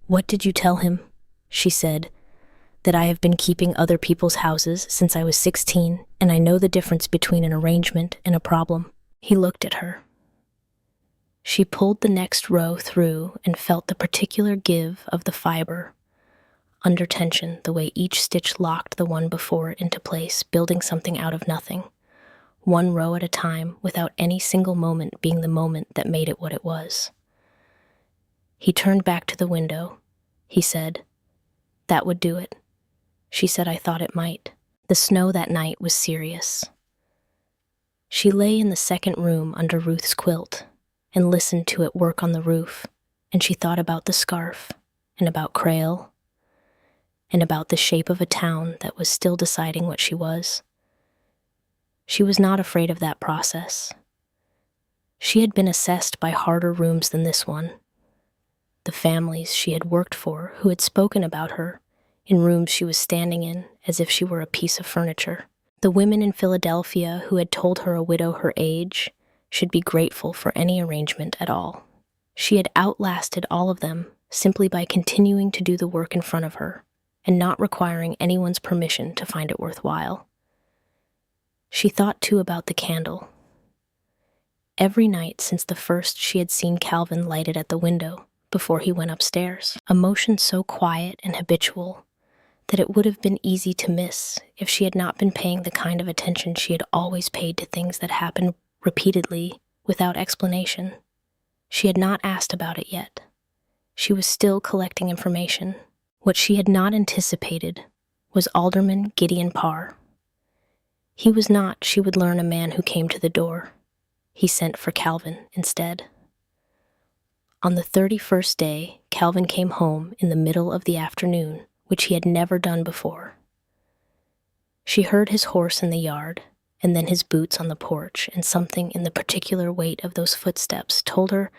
"What did you tell him?" She said, "That I have been keeping other people's houses since I was 16, and I know the difference between an arrangement and a problem." He looked at her. She pulled the next row through and felt the particular give of the fiber, under tension, the way each stitch locked the one before it into place, building something out of nothing, 1 row at a time, without any single moment being the moment that made it what it was. He turned back to the window. He said, "That would do it." She said, "I thought it might." The snow that night was serious. She lay in the second room under Ruth's quilt and listened to it work on the roof, and she thought about the scarf, and about Crail, and about the shape of a town that was still deciding what she was. She was not afraid of that process. She had been assessed by harder rooms than this one. The families she had worked for who had spoken about her in rooms she was standing in as if she were a piece of furniture. The women in Philadelphia who had told her a widow her age should be grateful for any arrangement at all. She had outlasted all of them simply by continuing to do the work in front of her and not requiring anyone's permission to find it worthwhile. She thought too about the candle. Every night since the first she had seen Calvin light it at the window before he went upstairs, a motion so quiet and habitual that it would have been easy to miss if she had not been paying the kind of attention she had always paid to things that happened repeatedly without explanation. She had not asked about it yet. She was still collecting information. What she had not anticipated was Alderman Gideon Parr. He was not, she would learn, a man who came to the door. He sent for Calvin instead. On the 31st day, Calvin came home in the middle of the afternoon, which he had never done before. She heard his horse in the yard, and then his boots on the porch, and something in the particular weight of those footsteps told her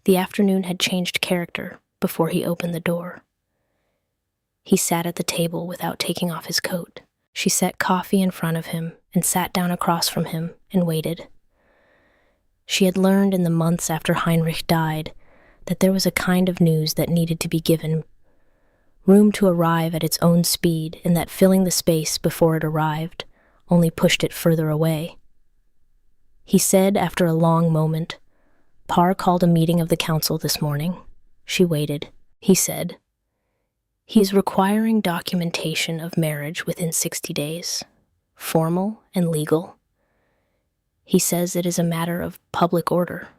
the afternoon had changed character before he opened the door. He sat at the table without taking off his coat. She set coffee in front of him and sat down across from him and waited. She had learned in the months after Heinrich died that there was a kind of news that needed to be given room to arrive at its own speed, and that filling the space before it arrived only pushed it further away. He said after a long moment, "Parr called a meeting of the council this morning." She waited. He said, "He is requiring documentation of marriage within 60 days, formal and legal. He says it is a matter of public order."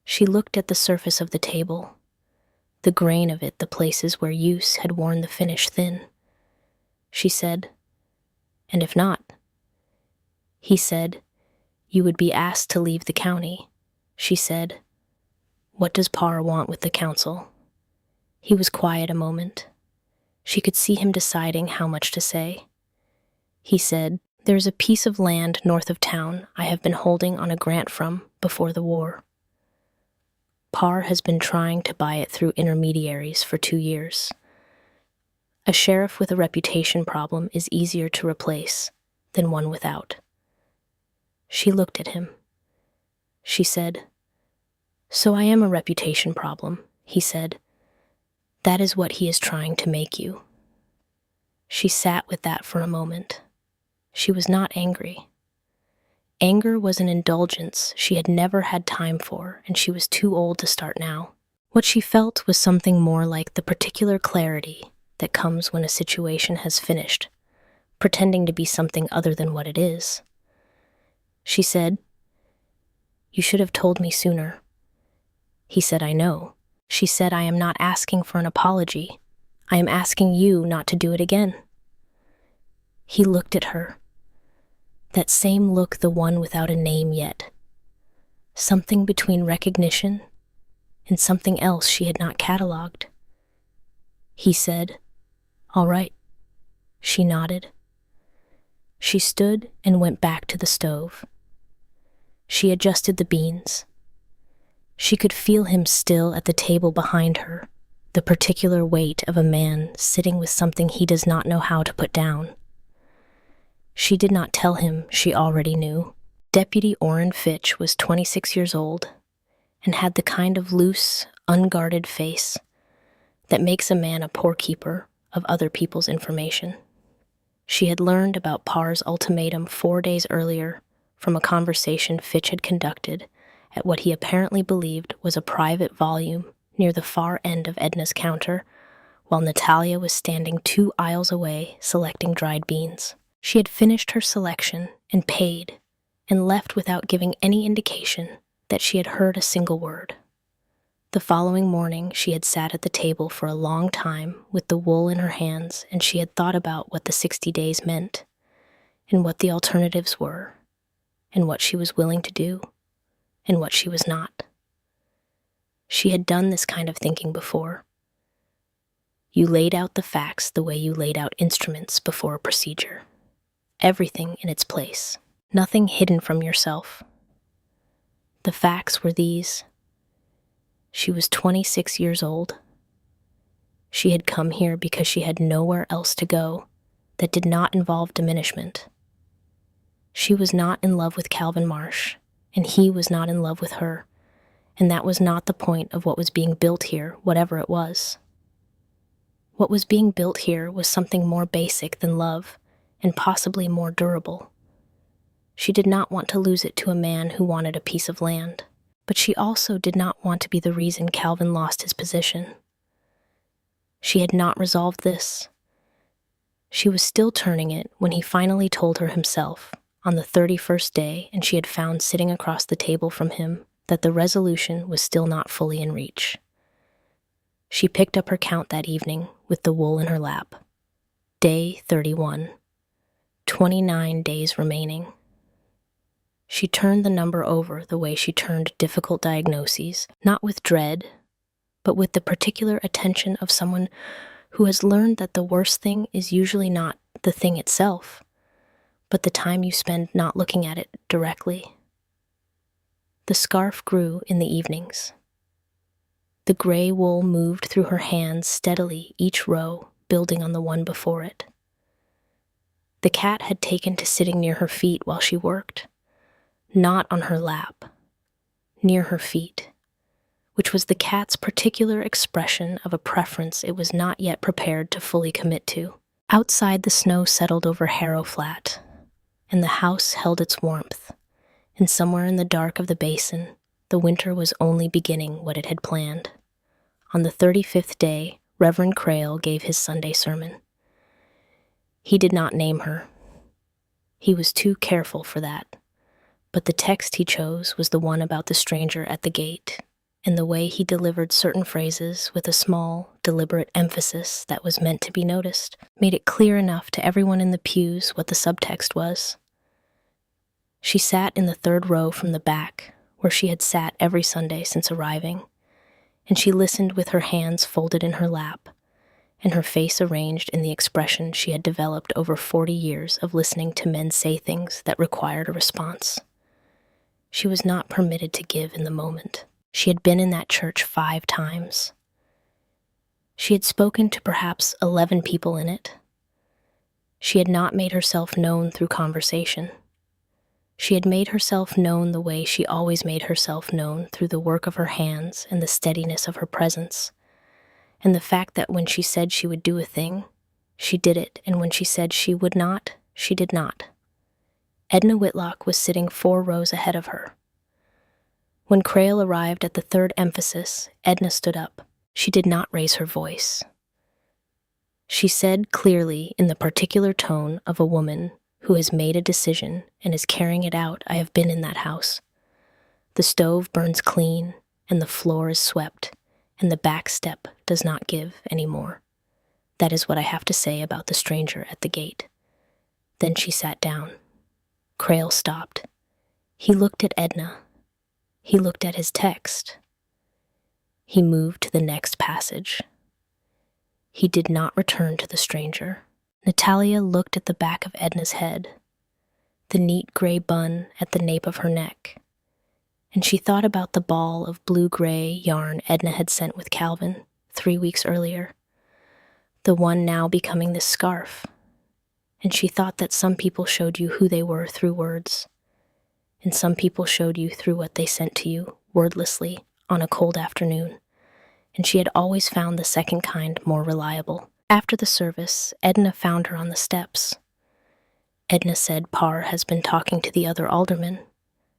She looked at the surface of the table, the grain of it, the places where use had worn the finish thin. She said, "And if not?" He said, "You would be asked to leave the county." She said, "What does Parr want with the council?" He was quiet a moment. She could see him deciding how much to say. He said, "There is a piece of land north of town I have been holding on a grant from before the war. Parr has been trying to buy it through intermediaries for 2 years. A sheriff with a reputation problem is easier to replace than one without." She looked at him. She said, "So I am a reputation problem," he said, That is what he is trying to make you." She sat with that for a moment. She was not angry. Anger was an indulgence she had never had time for, and she was too old to start now. What she felt was something more like the particular clarity that comes when a situation has finished, pretending to be something other than what it is. She said, "You should have told me sooner." He said, "I know." She said, "I am not asking for an apology. I am asking you not to do it again." He looked at her. That same look, the one without a name yet. Something between recognition and something else she had not catalogued. He said, "All right." She nodded. She stood and went back to the stove. She adjusted the beans. She could feel him still at the table behind her, the particular weight of a man sitting with something he does not know how to put down. She did not tell him she already knew. Deputy Orrin Fitch was 26 years old and had the kind of loose, unguarded face that makes a man a poor keeper of other people's information. She had learned about Parr's ultimatum 4 days earlier from a conversation Fitch had conducted at what he apparently believed was a private volume near the far end of Edna's counter, while Natalia was standing 2 aisles away selecting dried beans. She had finished her selection and paid, and left without giving any indication that she had heard a single word. The following morning, she had sat at the table for a long time with the wool in her hands, and she had thought about what the 60 days meant, and what the alternatives were, and what she was willing to do, and what she was not. She had done this kind of thinking before. You laid out the facts the way you laid out instruments before a procedure. Everything in its place, nothing hidden from yourself. The facts were these. She was 26 years old. She had come here because she had nowhere else to go that did not involve diminishment. She was not in love with Calvin Marsh, and he was not in love with her, and that was not the point of what was being built here, whatever it was. What was being built here was something more basic than love, and possibly more durable. She did not want to lose it to a man who wanted a piece of land, but she also did not want to be the reason Calvin lost his position. She had not resolved this. She was still turning it when he finally told her himself, on the 31st day, and she had found sitting across the table from him, that the resolution was still not fully in reach. She picked up her count that evening with the wool in her lap. Day 31. 29 days remaining. She turned the number over the way she turned difficult diagnoses, not with dread, but with the particular attention of someone who has learned that the worst thing is usually not the thing itself, but the time you spend not looking at it directly. The scarf grew in the evenings. The gray wool moved through her hands steadily, each row building on the one before it. The cat had taken to sitting near her feet while she worked, not on her lap, near her feet, which was the cat's particular expression of a preference it was not yet prepared to fully commit to. Outside, the snow settled over Harrow Flat, and the house held its warmth, and somewhere in the dark of the basin, the winter was only beginning what it had planned. On the 35th day, Reverend Crail gave his Sunday sermon. He did not name her. He was too careful for that. But the text he chose was the one about the stranger at the gate, and the way he delivered certain phrases with a small, deliberate emphasis that was meant to be noticed made it clear enough to everyone in the pews what the subtext was. She sat in the 3rd row from the back, where she had sat every Sunday since arriving, and she listened with her hands folded in her lap, and her face arranged in the expression she had developed over 40 years of listening to men say things that required a response. She was not permitted to give in the moment. She had been in that church 5 times. She had spoken to perhaps 11 people in it. She had not made herself known through conversation. She had made herself known the way she always made herself known, through the work of her hands and the steadiness of her presence. and the fact that when she said she would do a thing, she did it, and when she said she would not, she did not. Edna Whitlock was sitting 4 rows ahead of her. When Crail arrived at the third emphasis, Edna stood up. She did not raise her voice. She said clearly, in the particular tone of a woman who has made a decision and is carrying it out, I have been in that house. The stove burns clean, and the floor is swept, and the back step does not give anymore. That is what I have to say about the stranger at the gate. Then she sat down. Crail stopped. He looked at Edna. He looked at his text. He moved to the next passage. He did not return to the stranger. Natalia looked at the back of Edna's head, the neat gray bun at the nape of her neck, and she thought about the ball of blue-gray yarn Edna had sent with Calvin 3 weeks earlier, the one now becoming this scarf, and she thought that some people showed you who they were through words, and some people showed you through what they sent to you wordlessly on a cold afternoon, and she had always found the second kind more reliable. After the service, Edna found her on the steps. Edna said Parr has been talking to the other aldermen.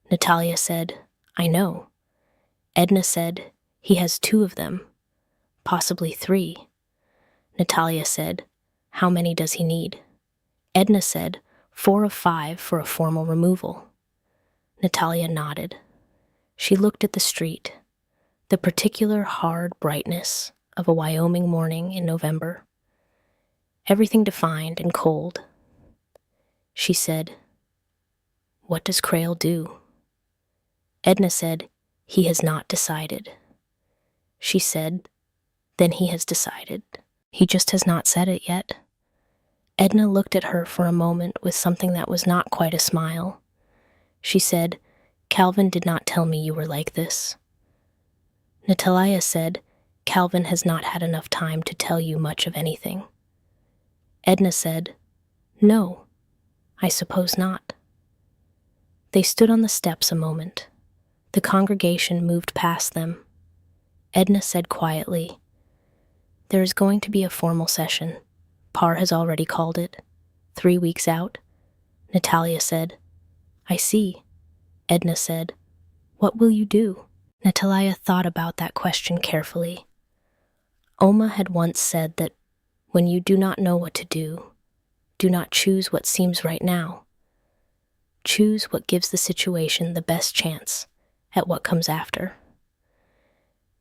Natalia said, I know. Edna said, he has 2 of them, possibly 3. Natalia said, how many does he need? Edna said, 4 of 5 for a formal removal. Natalia nodded. She looked at the street, the particular hard brightness of a Wyoming morning in November. Everything defined and cold. She said, what does Crail do? Edna said, he has not decided. She said, then he has decided. He just has not said it yet. Edna looked at her for a moment with something that was not quite a smile. She said, Calvin did not tell me you were like this. Natalia said, Calvin has not had enough time to tell you much of anything. Edna said, no, I suppose not. They stood on the steps a moment. The congregation moved past them. Edna said quietly, there is going to be a formal session. Parr has already called it. 3 weeks out. Natalia said, I see. Edna said, what will you do? Natalia thought about that question carefully. Oma had once said that when you do not know what to do not choose what seems right now. Choose what gives the situation the best chance at what comes after.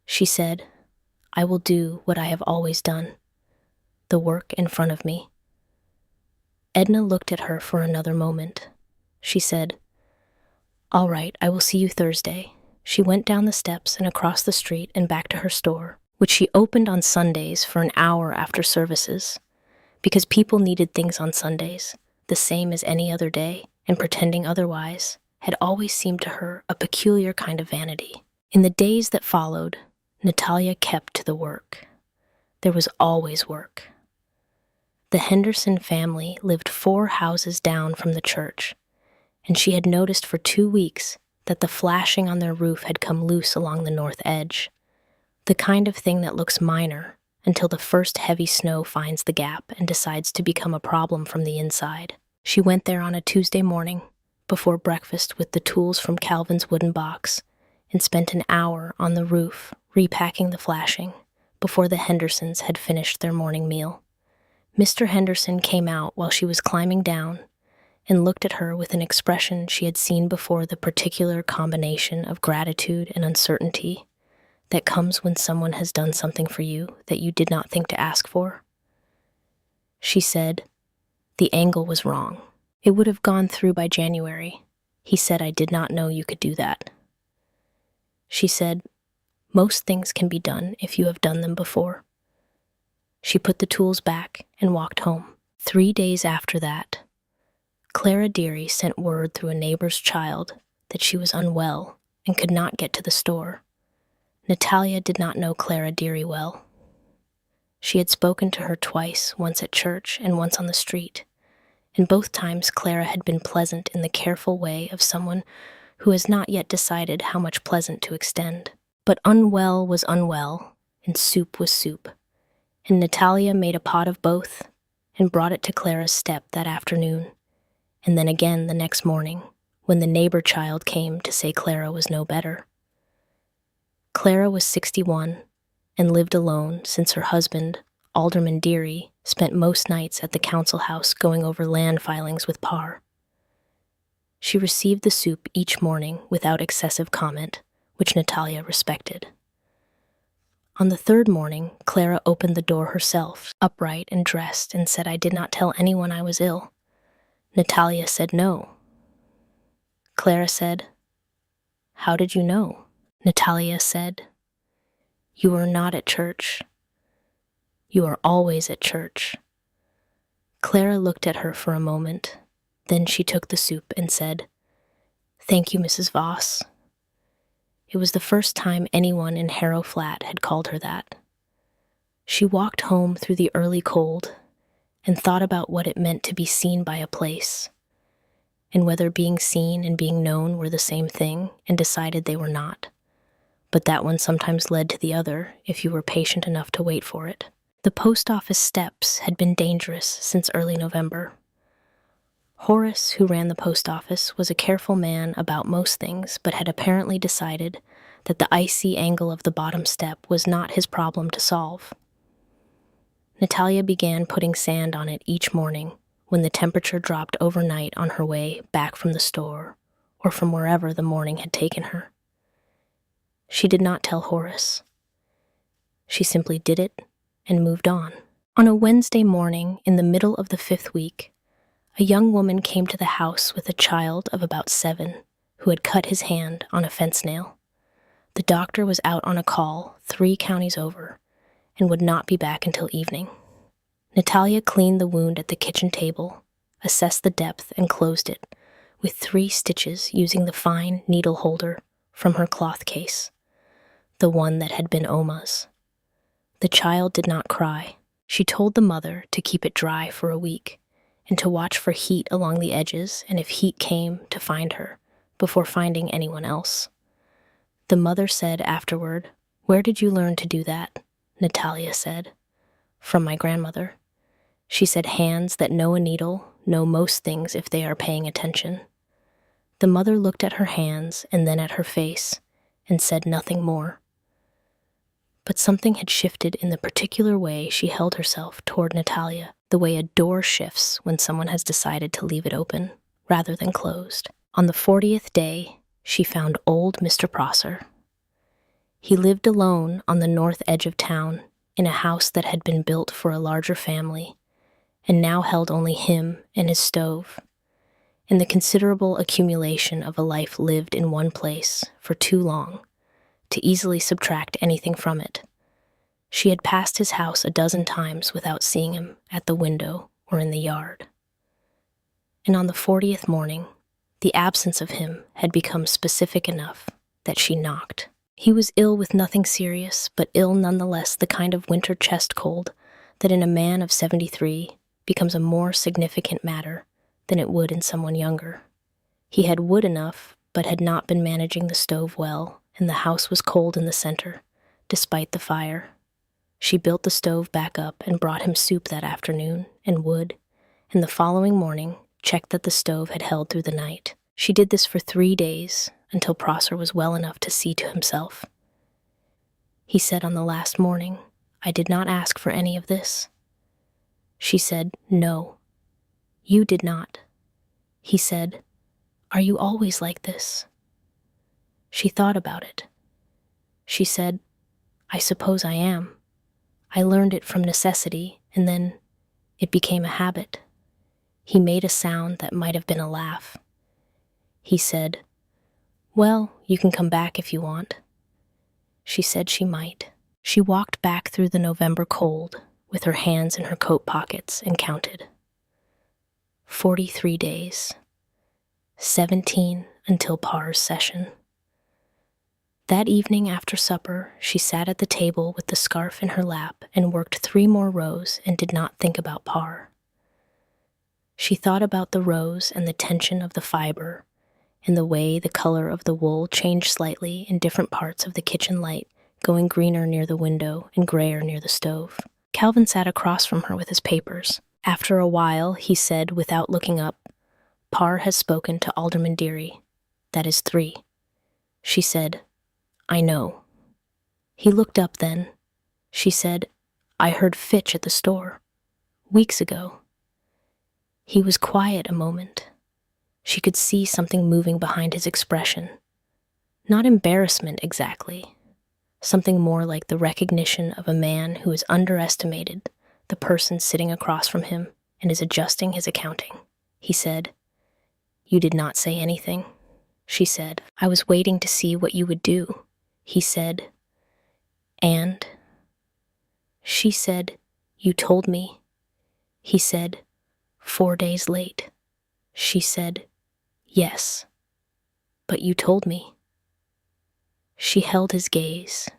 She said, I will do what I have always done, the work in front of me. Edna looked at her for another moment. She said, all right, I will see you Thursday. She went down the steps and across the street and back to her store, which she opened on Sundays for an hour after services, because people needed things on Sundays, the same as any other day, and pretending otherwise had always seemed to her a peculiar kind of vanity. In the days that followed, Natalia kept to the work. There was always work. The Henderson family lived 4 houses down from the church, and she had noticed for 2 weeks that the flashing on their roof had come loose along the north edge, the kind of thing that looks minor until the first heavy snow finds the gap and decides to become a problem from the inside. She went there on a Tuesday morning, before breakfast with the tools from Calvin's wooden box, and spent an hour on the roof repacking the flashing before the Hendersons had finished their morning meal. Mr. Henderson came out while she was climbing down and looked at her with an expression she had seen before, the particular combination of gratitude and uncertainty that comes when someone has done something for you that you did not think to ask for. She said, the angle was wrong. It would have gone through by January. He said I did not know you could do that. She said, most things can be done if you have done them before. She put the tools back and walked home. 3 days after that, Clara Deary sent word through a neighbor's child that she was unwell and could not get to the store. Natalia did not know Clara Deary well. She had spoken to her twice, once at church and once on the street, and both times Clara had been pleasant in the careful way of someone who has not yet decided how much pleasant to extend. But unwell was unwell, and soup was soup, and Natalia made a pot of both and brought it to Clara's step that afternoon, and then again the next morning when the neighbor child came to say Clara was no better. Clara was 61 and lived alone since her husband, Alderman Deary, spent most nights at the council house going over land filings with Parr. She received the soup each morning without excessive comment, which Natalia respected. On the third morning, Clara opened the door herself, upright and dressed, and said, "I did not tell anyone I was ill." Natalia said no. Clara said, "How did you know?" Natalia said, "You are not at church. You are always at church." Clara looked at her for a moment. Then she took the soup and said, "Thank you, Mrs. Voss." It was the first time anyone in Harrow Flat had called her that. She walked home through the early cold and thought about what it meant to be seen by a place, and whether being seen and being known were the same thing, and decided they were not, but that one sometimes led to the other if you were patient enough to wait for it. The post office steps had been dangerous since early November. Horace, who ran the post office, was a careful man about most things, but had apparently decided that the icy angle of the bottom step was not his problem to solve. Natalia began putting sand on it each morning when the temperature dropped overnight on her way back from the store or from wherever the morning had taken her. She did not tell Horace. She simply did it and moved on. On a Wednesday morning in the middle of the 5th week, a young woman came to the house with a child of about 7 who had cut his hand on a fence nail. The doctor was out on a call 3 counties over and would not be back until evening. Natalia cleaned the wound at the kitchen table, assessed the depth, and closed it with 3 stitches using the fine needle holder from her cloth case, the one that had been Oma's. The child did not cry. She told the mother to keep it dry for a week and to watch for heat along the edges, and if heat came, to find her before finding anyone else. The mother said afterward, "Where did you learn to do that?" Natalia said, "From my grandmother. She said hands that know a needle know most things if they are paying attention." The mother looked at her hands and then at her face and said nothing more. But something had shifted in the particular way she held herself toward Natalia, the way a door shifts when someone has decided to leave it open rather than closed. On the 40th day, she found old Mr. Prosser. He lived alone on the north edge of town in a house that had been built for a larger family and now held only him and his stove, and the considerable accumulation of a life lived in one place for too long to easily subtract anything from it. She had passed his house a dozen times without seeing him at the window or in the yard. And on the 40th morning, the absence of him had become specific enough that she knocked. He was ill with nothing serious, but ill nonetheless, the kind of winter chest cold that in a man of 73 becomes a more significant matter than it would in someone younger. He had wood enough, but had not been managing the stove well, and the house was cold in the center, despite the fire. She built the stove back up and brought him soup that afternoon, and wood, and the following morning checked that the stove had held through the night. She did this for 3 days, until Prosser was well enough to see to himself. He said on the last morning, "I did not ask for any of this." She said, "No, you did not." He said, "Are you always like this?" She thought about it. She said, "I suppose I am. I learned it from necessity, and then it became a habit." He made a sound that might have been a laugh. He said, "Well, you can come back if you want." She said she might. She walked back through the November cold with her hands in her coat pockets and counted. 43 days. 17 until Parr's session. That evening after supper, she sat at the table with the scarf in her lap and worked 3 more rows and did not think about Parr. She thought about the rows and the tension of the fiber and the way the color of the wool changed slightly in different parts of the kitchen light, going greener near the window and grayer near the stove. Calvin sat across from her with his papers. After a while, he said, without looking up, "Parr has spoken to Alderman Deary. That is 3. She said, "I know." He looked up then. She said, "I heard Fitch at the store. Weeks ago." He was quiet a moment. She could see something moving behind his expression. Not embarrassment exactly. Something more like the recognition of a man who has underestimated the person sitting across from him and is adjusting his accounting. He said, "You did not say anything." She said, "I was waiting to see what you would do." He said, "And?" She said, "You told me." He said, 4 days late." She said, "Yes, but you told me." She held his gaze.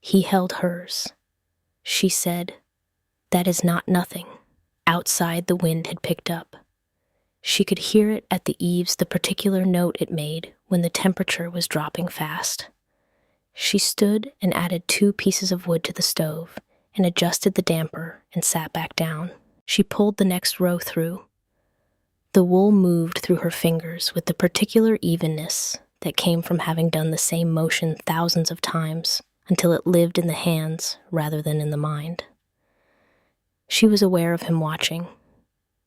He held hers. She said, "That is not nothing." Outside, the wind had picked up. She could hear it at the eaves, the particular note it made when the temperature was dropping fast. She stood and added 2 pieces of wood to the stove and adjusted the damper and sat back down. She pulled the next row through. The wool moved through her fingers with the particular evenness that came from having done the same motion thousands of times until it lived in the hands rather than in the mind. She was aware of him watching,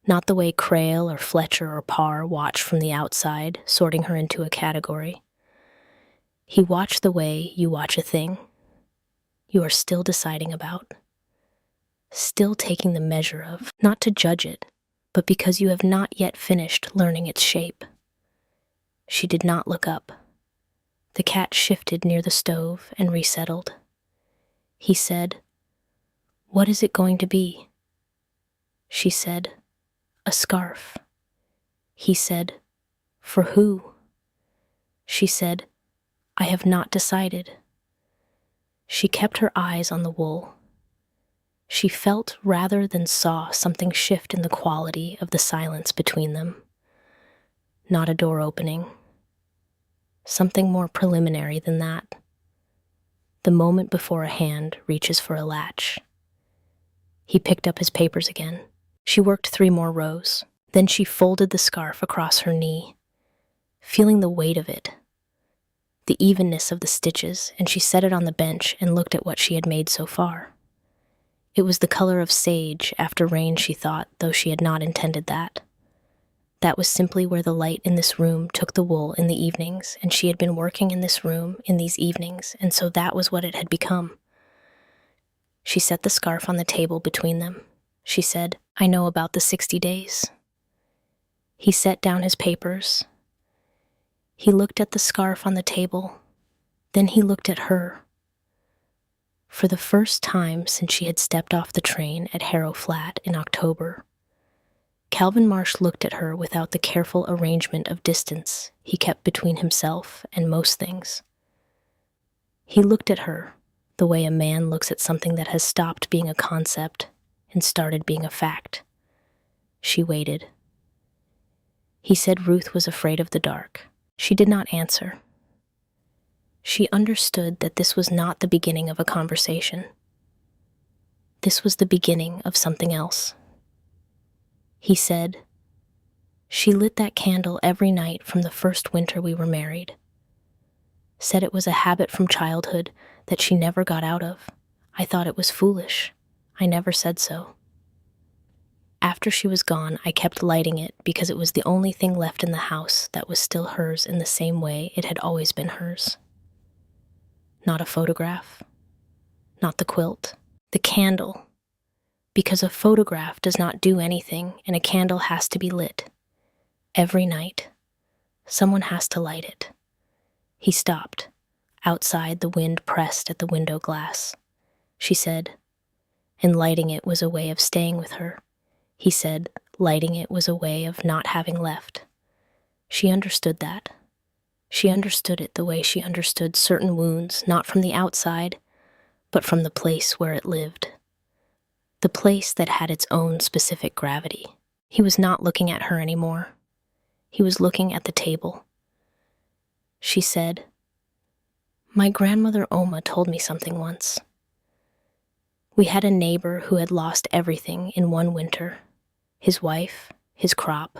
not the way Crail or Fletcher or Parr watched from the outside, sorting her into a category. He watched the way you watch a thing you are still deciding about, still taking the measure of, not to judge it, but because you have not yet finished learning its shape. She did not look up. The cat shifted near the stove and resettled. He said, "What is it going to be?" She said, "A scarf." He said, "For who?" She said, "I have not decided." She kept her eyes on the wool. She felt rather than saw something shift in the quality of the silence between them. Not a door opening. Something more preliminary than that. The moment before a hand reaches for a latch. He picked up his papers again. She worked 3 more rows. Then she folded the scarf across her knee, feeling the weight of it, the evenness of the stitches, and she set it on the bench and looked at what she had made so far. It was the color of sage after rain, she thought, though she had not intended that. That was simply where the light in this room took the wool in the evenings, and she had been working in this room in these evenings, and so that was what it had become. She set the scarf on the table between them. She said, "I know about the 60 days. He set down his papers. He looked at the scarf on the table. Then he looked at her. For the first time since she had stepped off the train at Harrow Flat in October, Calvin Marsh looked at her without the careful arrangement of distance he kept between himself and most things. He looked at her the way a man looks at something that has stopped being a concept and started being a fact. She waited. He said Ruth was afraid of the dark. She did not answer. She understood that this was not the beginning of a conversation. This was the beginning of something else. He said, "She lit that candle every night from the first winter we were married. Said it was a habit from childhood that she never got out of. I thought it was foolish. I never said so. After she was gone, I kept lighting it because it was the only thing left in the house that was still hers in the same way it had always been hers. Not a photograph, not the quilt, the candle, because a photograph does not do anything and a candle has to be lit. Every night, someone has to light it." He stopped. Outside, the wind pressed at the window glass. She said, "And lighting it was a way of staying with her." He said, lighting it was a way of not having left. She understood that. She understood it the way she understood certain wounds, not from the outside, but from the place where it lived. The place that had its own specific gravity. He was not looking at her anymore. He was looking at the table. She said, "My grandmother Oma told me something once. We had a neighbor who had lost everything in one winter: his wife, his crop,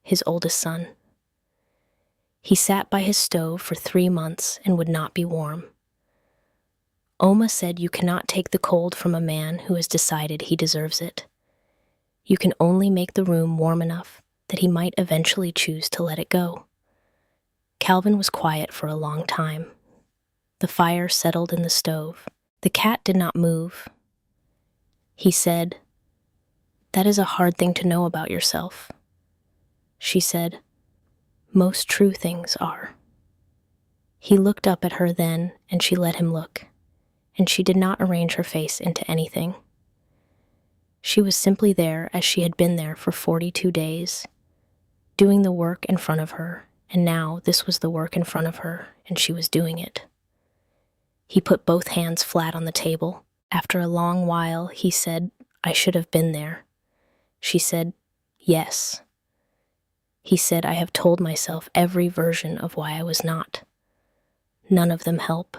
his oldest son. He sat by his stove for 3 months and would not be warm. Oma said you cannot take the cold from a man who has decided he deserves it. You can only make the room warm enough that he might eventually choose to let it go. Calvin was quiet for a long time. The fire settled in the stove. The cat did not move. He said, "That is a hard thing to know about yourself." She said, "Most true things are." He looked up at her then, and she let him look, and she did not arrange her face into anything. She was simply there as she had been there for 42 days, doing the work in front of her, and now this was the work in front of her, and she was doing it. He put both hands flat on the table. After a long while, he said, "I should have been there." She said, "Yes." He said, "I have told myself every version of why I was not. None of them help."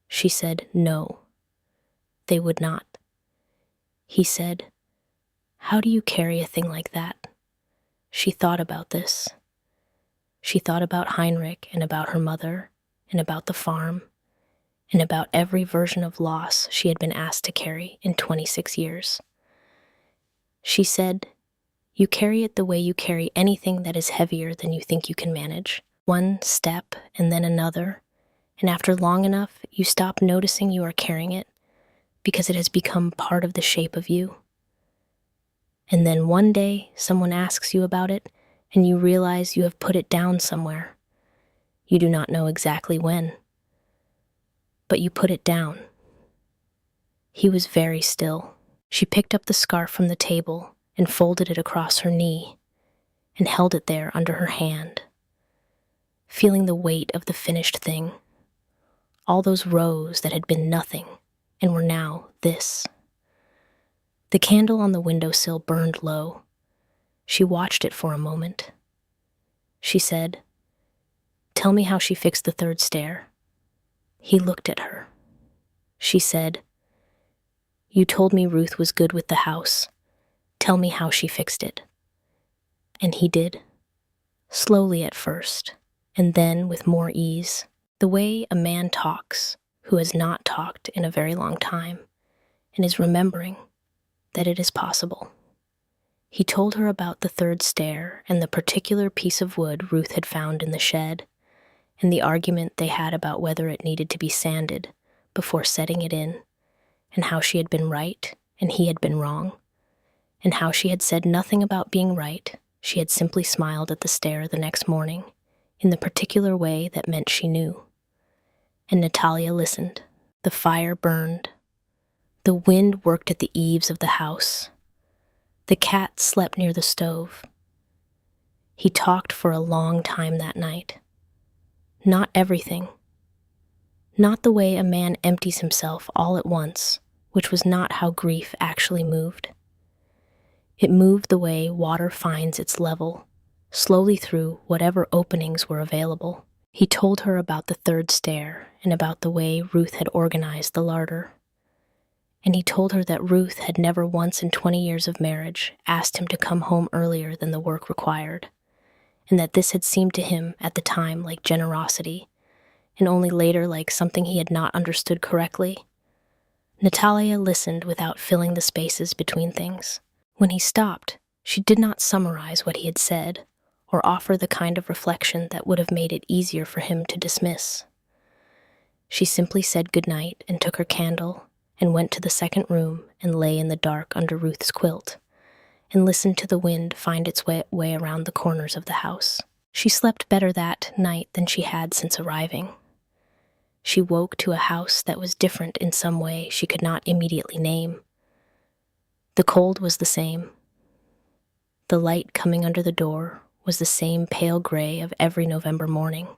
She said, "No, they would not." He said, "How do you carry a thing like that?" She thought about this. She thought about Heinrich and about her mother and about the farm and about every version of loss she had been asked to carry in 26 years. She said, "You carry it the way you carry anything that is heavier than you think you can manage. One step and then another, and after long enough, you stop noticing you are carrying it because it has become part of the shape of you. And then one day, someone asks you about it, and you realize you have put it down somewhere. You do not know exactly when, but you put it down." He was very still. She picked up the scarf from the table and folded it across her knee and held it there under her hand, feeling the weight of the finished thing. All those rows that had been nothing and were now this. The candle on the windowsill burned low. She watched it for a moment. She said, "Tell me how she fixed the third stair." He looked at her. She said, "You told me Ruth was good with the house. Tell me how she fixed it." And he did, slowly at first, and then with more ease, the way a man talks who has not talked in a very long time and is remembering that it is possible. He told her about the third stair and the particular piece of wood Ruth had found in the shed, and the argument they had about whether it needed to be sanded before setting it in, and how she had been right and he had been wrong, and how she had said nothing about being right. She had simply smiled at the stair the next morning in the particular way that meant she knew. And Natalia listened. The fire burned. The wind worked at the eaves of the house. The cat slept near the stove. He talked for a long time that night. Not everything. Not the way a man empties himself all at once, which was not how grief actually moved. It moved the way water finds its level, slowly through whatever openings were available. He told her about the third stair and about the way Ruth had organized the larder. And he told her that Ruth had never once in 20 years of marriage asked him to come home earlier than the work required, and that this had seemed to him at the time like generosity, and only later like something he had not understood correctly. Natalia listened without filling the spaces between things. When he stopped, she did not summarize what he had said or offer the kind of reflection that would have made it easier for him to dismiss. She simply said goodnight and took her candle and went to the second room and lay in the dark under Ruth's quilt and listened to the wind find its way around the corners of the house. She slept better that night than she had since arriving. She woke to a house that was different in some way she could not immediately name. The cold was the same. The light coming under the door was the same pale gray of every November morning.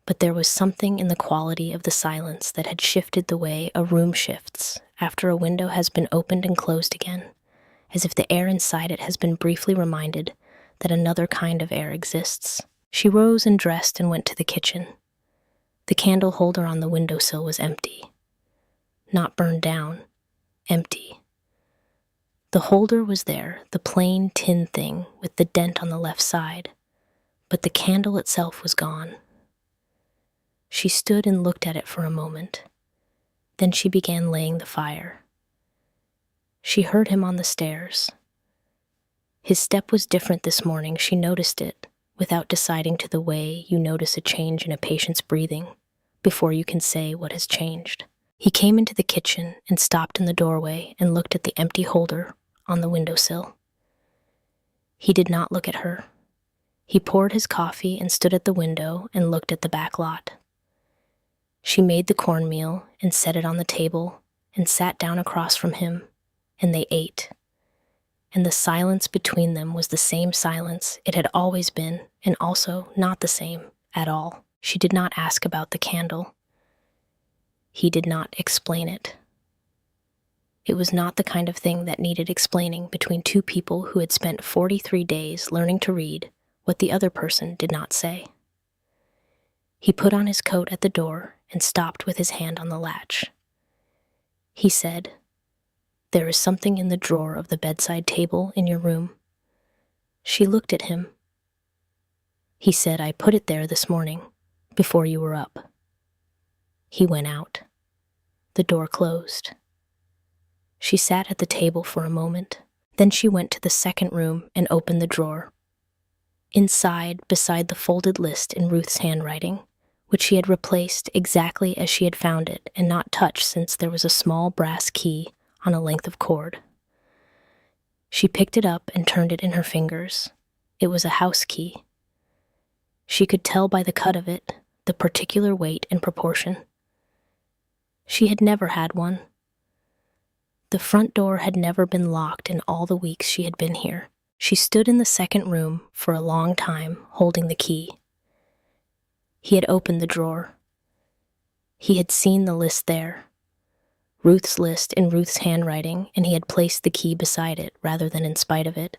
But there was something in the quality of the silence that had shifted the way a room shifts after a window has been opened and closed again, as if the air inside it has been briefly reminded that another kind of air exists. She rose and dressed and went to the kitchen. The candle holder on the windowsill was empty. not burned down, empty. The holder was there, the plain tin thing with the dent on the left side, but the candle itself was gone. She stood and looked at it for a moment. Then she began laying the fire. She heard him on the stairs. His step was different this morning. She noticed it, without deciding to the way you notice a change in a patient's breathing, before you can say what has changed. He came into the kitchen and stopped in the doorway and looked at the empty holder on the windowsill. He did not look at her. He poured his coffee and stood at the window and looked at the back lot. She made the cornmeal and set it on the table and sat down across from him, and they ate. And the silence between them was the same silence it had always been, and also not the same at all. She did not ask about the candle. He did not explain it. It was not the kind of thing that needed explaining between two people who had spent 43 days learning to read what the other person did not say. He put on his coat at the door and stopped with his hand on the latch. He said, "There is something in the drawer of the bedside table in your room." She looked at him. He said, "I put it there this morning, before you were up." He went out. The door closed. She sat at the table for a moment. Then she went to the second room and opened the drawer. Inside, beside the folded list in Ruth's handwriting, which she had replaced exactly as she had found it and not touched since there was a small brass key on a length of cord. She picked it up and turned it in her fingers. It was a house key. She could tell by the cut of it the particular weight and proportion. She had never had one. The front door had never been locked in all the weeks she had been here. She stood in the second room for a long time, holding the key. He had opened the drawer. He had seen the list there, Ruth's list in Ruth's handwriting, and he had placed the key beside it rather than in spite of it.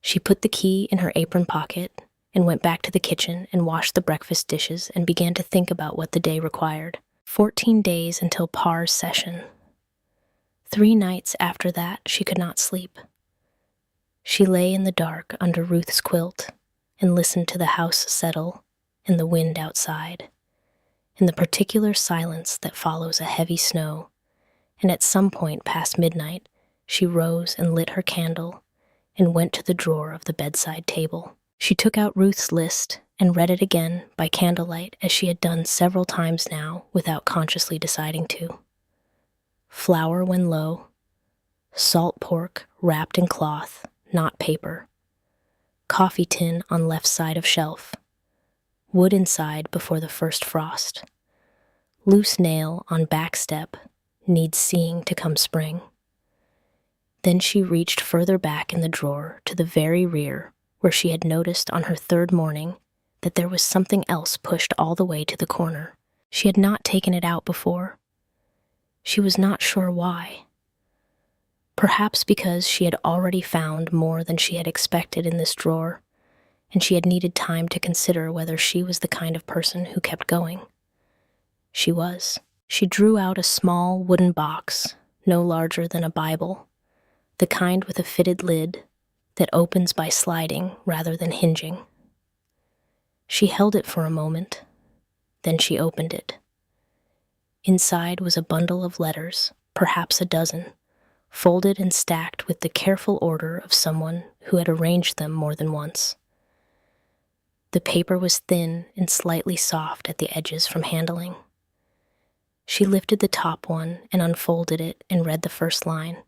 She put the key in her apron pocket and went back to the kitchen and washed the breakfast dishes and began to think about what the day required. 14 days until Parr's session. 3 nights after that, she could not sleep. She lay in the dark under Ruth's quilt and listened to the house settle and the wind outside, and the particular silence that follows a heavy snow, and at some point past midnight, she rose and lit her candle and went to the drawer of the bedside table. She took out Ruth's list and read it again by candlelight as she had done several times now without consciously deciding to. Flour when low, salt pork wrapped in cloth, not paper, coffee tin on left side of shelf, wood inside before the first frost, loose nail on back step, needs seeing to come spring. Then she reached further back in the drawer to the very rear where she had noticed on her third morning that there was something else pushed all the way to the corner. She had not taken it out before. She was not sure why. Perhaps because she had already found more than she had expected in this drawer, and she had needed time to consider whether she was the kind of person who kept going. She was. She drew out a small wooden box, no larger than a Bible, the kind with a fitted lid that opens by sliding rather than hinging. She held it for a moment, then she opened it. Inside was a bundle of letters, perhaps a dozen, folded and stacked with the careful order of someone who had arranged them more than once. The paper was thin and slightly soft at the edges from handling. She lifted the top one and unfolded it and read the first line.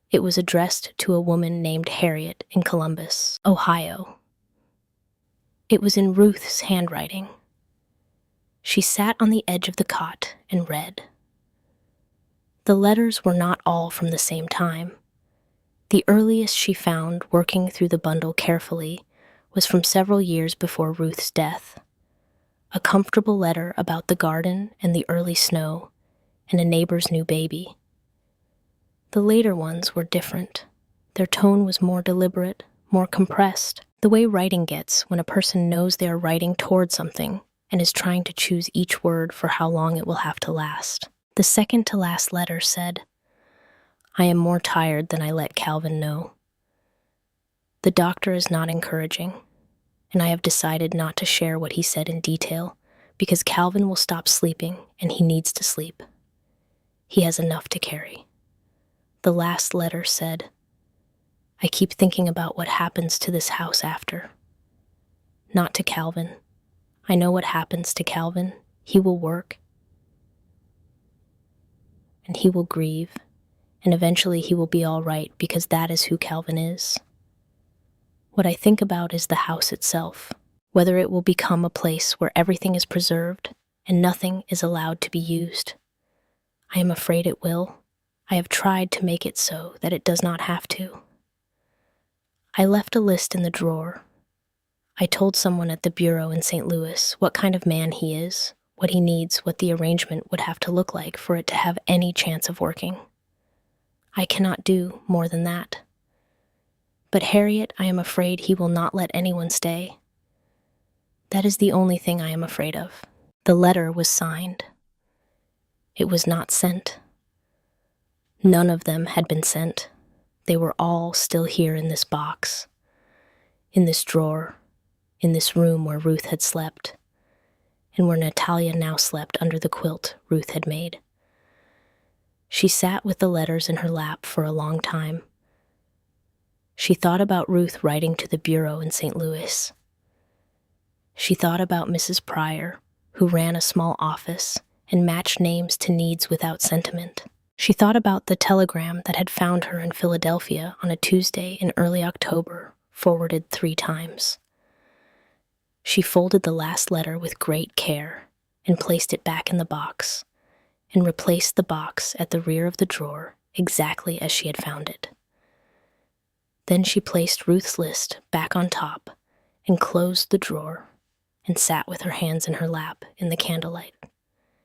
It was addressed to a woman named Harriet in Columbus, Ohio. It was in Ruth's handwriting. She sat on the edge of the cot and read. The letters were not all from the same time. The earliest she found, working through the bundle carefully, was from several years before Ruth's death. A comfortable letter about the garden and the early snow, and a neighbor's new baby. The later ones were different. Their tone was more deliberate, more compressed, the way writing gets when a person knows they are writing toward something and is trying to choose each word for how long it will have to last. The second to last letter said, "I am more tired than I let Calvin know. The doctor is not encouraging, and I have decided not to share what he said in detail because Calvin will stop sleeping and he needs to sleep. He has enough to carry." The last letter said, "I keep thinking about what happens to this house after. Not to Calvin. I know what happens to Calvin. He will work, and he will grieve, and eventually he will be all right because that is who Calvin is. What I think about is the house itself, whether it will become a place where everything is preserved and nothing is allowed to be used. I am afraid it will. I have tried to make it so that it does not have to. I left a list in the drawer. I told someone at the bureau in St. Louis what kind of man he is, what he needs, what the arrangement would have to look like for it to have any chance of working. I cannot do more than that. But Harriet, I am afraid he will not let anyone stay. That is the only thing I am afraid of." The letter was signed. It was not sent. None of them had been sent. They were all still here in this box, in this drawer, in this room where Ruth had slept, and where Natalia now slept under the quilt Ruth had made. She sat with the letters in her lap for a long time. She thought about Ruth writing to the bureau in St. Louis. She thought about Mrs. Pryor, who ran a small office and matched names to needs without sentiment. She thought about the telegram that had found her in Philadelphia on a Tuesday in early October, forwarded 3 times. She folded the last letter with great care and placed it back in the box, and replaced the box at the rear of the drawer exactly as she had found it. Then she placed Ruth's list back on top and closed the drawer and sat with her hands in her lap in the candlelight.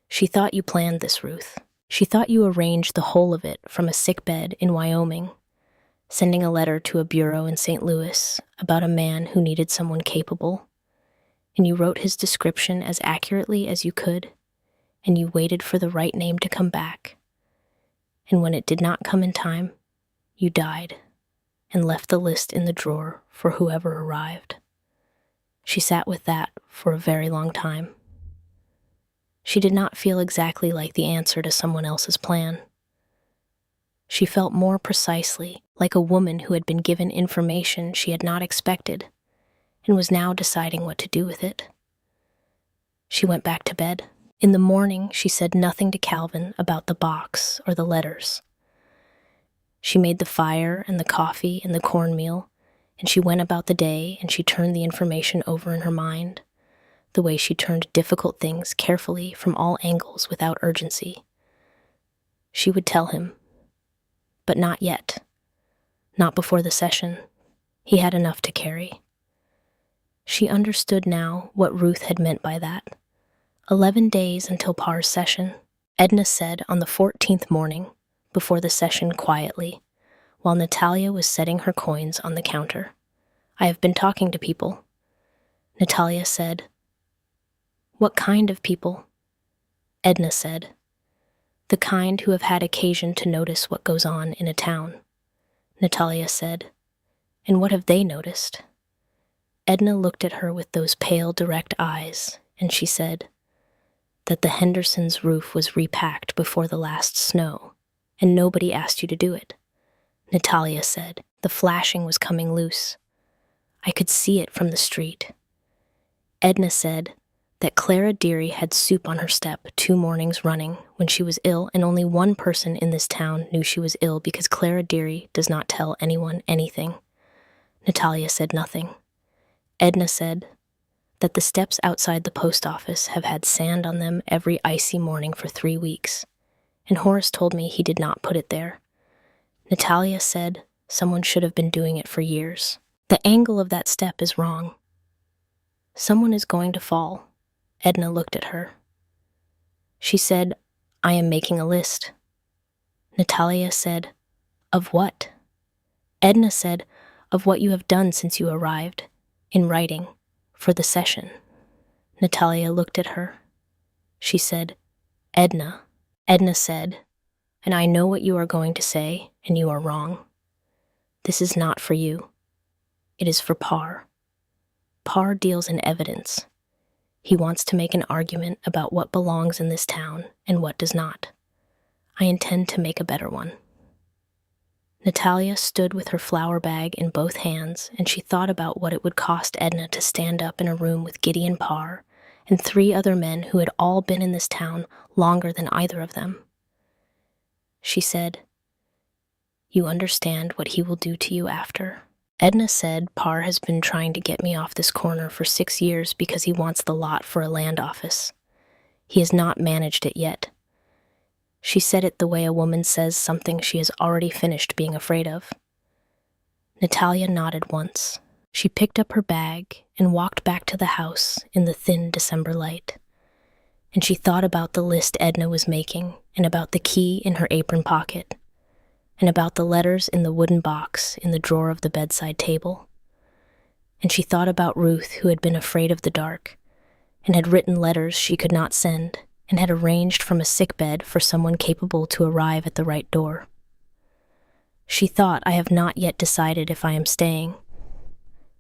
"She thought you planned this, Ruth. She thought you arranged the whole of it from a sick bed in Wyoming, sending a letter to a bureau in St. Louis about a man who needed someone capable, and you wrote his description as accurately as you could, and you waited for the right name to come back. And when it did not come in time, you died and left the list in the drawer for whoever arrived." She sat with that for a very long time. She did not feel exactly like the answer to someone else's plan. She felt more precisely like a woman who had been given information she had not expected and was now deciding what to do with it. She went back to bed. In the morning, she said nothing to Calvin about the box or the letters. She made the fire and the coffee and the cornmeal, and she went about the day and she turned the information over in her mind, the way she turned difficult things carefully from all angles without urgency. She would tell him, but not yet. Not before the session. He had enough to carry. She understood now what Ruth had meant by that. 11 days until Parr's session. Edna said on the 14th morning, before the session quietly, while Natalia was setting her coins on the counter, "I have been talking to people." Natalia said, "What kind of people?" Edna said, "The kind who have had occasion to notice what goes on in a town." Natalia said, "And what have they noticed?" Edna looked at her with those pale, direct eyes, and she said, "That the Hendersons' roof was repacked before the last snow, and nobody asked you to do it." Natalia said, "The flashing was coming loose. I could see it from the street." Edna said that Clara Deary had soup on her step 2 mornings running when she was ill, and only one person in this town knew she was ill because Clara Deary does not tell anyone anything. Natalia said nothing. Edna said that the steps outside the post office have had sand on them every icy morning for 3 weeks, and Horace told me he did not put it there. Natalia said someone should have been doing it for years. The angle of that step is wrong. Someone is going to fall. Edna looked at her. She said, "I am making a list." Natalia said, "Of what?" Edna said, "Of what you have done since you arrived, in writing, for the session." Natalia looked at her. She said, "Edna." Edna said, "And I know what you are going to say, and you are wrong. This is not for you. It is for Parr. Parr deals in evidence. He wants to make an argument about what belongs in this town and what does not. I intend to make a better one." Natalia stood with her flour bag in both hands, and she thought about what it would cost Edna to stand up in a room with Gideon Parr and 3 other men who had all been in this town longer than either of them. She said, "You understand what he will do to you after?" Edna said, "Parr has been trying to get me off this corner for 6 years because he wants the lot for a land office. He has not managed it yet." She said it the way a woman says something she has already finished being afraid of. Natalia nodded once. She picked up her bag and walked back to the house in the thin December light. And she thought about the list Edna was making, and about the key in her apron pocket, and about the letters in the wooden box in the drawer of the bedside table. And she thought about Ruth, who had been afraid of the dark, and had written letters she could not send, and had arranged from a sickbed for someone capable to arrive at the right door. She thought, "I have not yet decided if I am staying."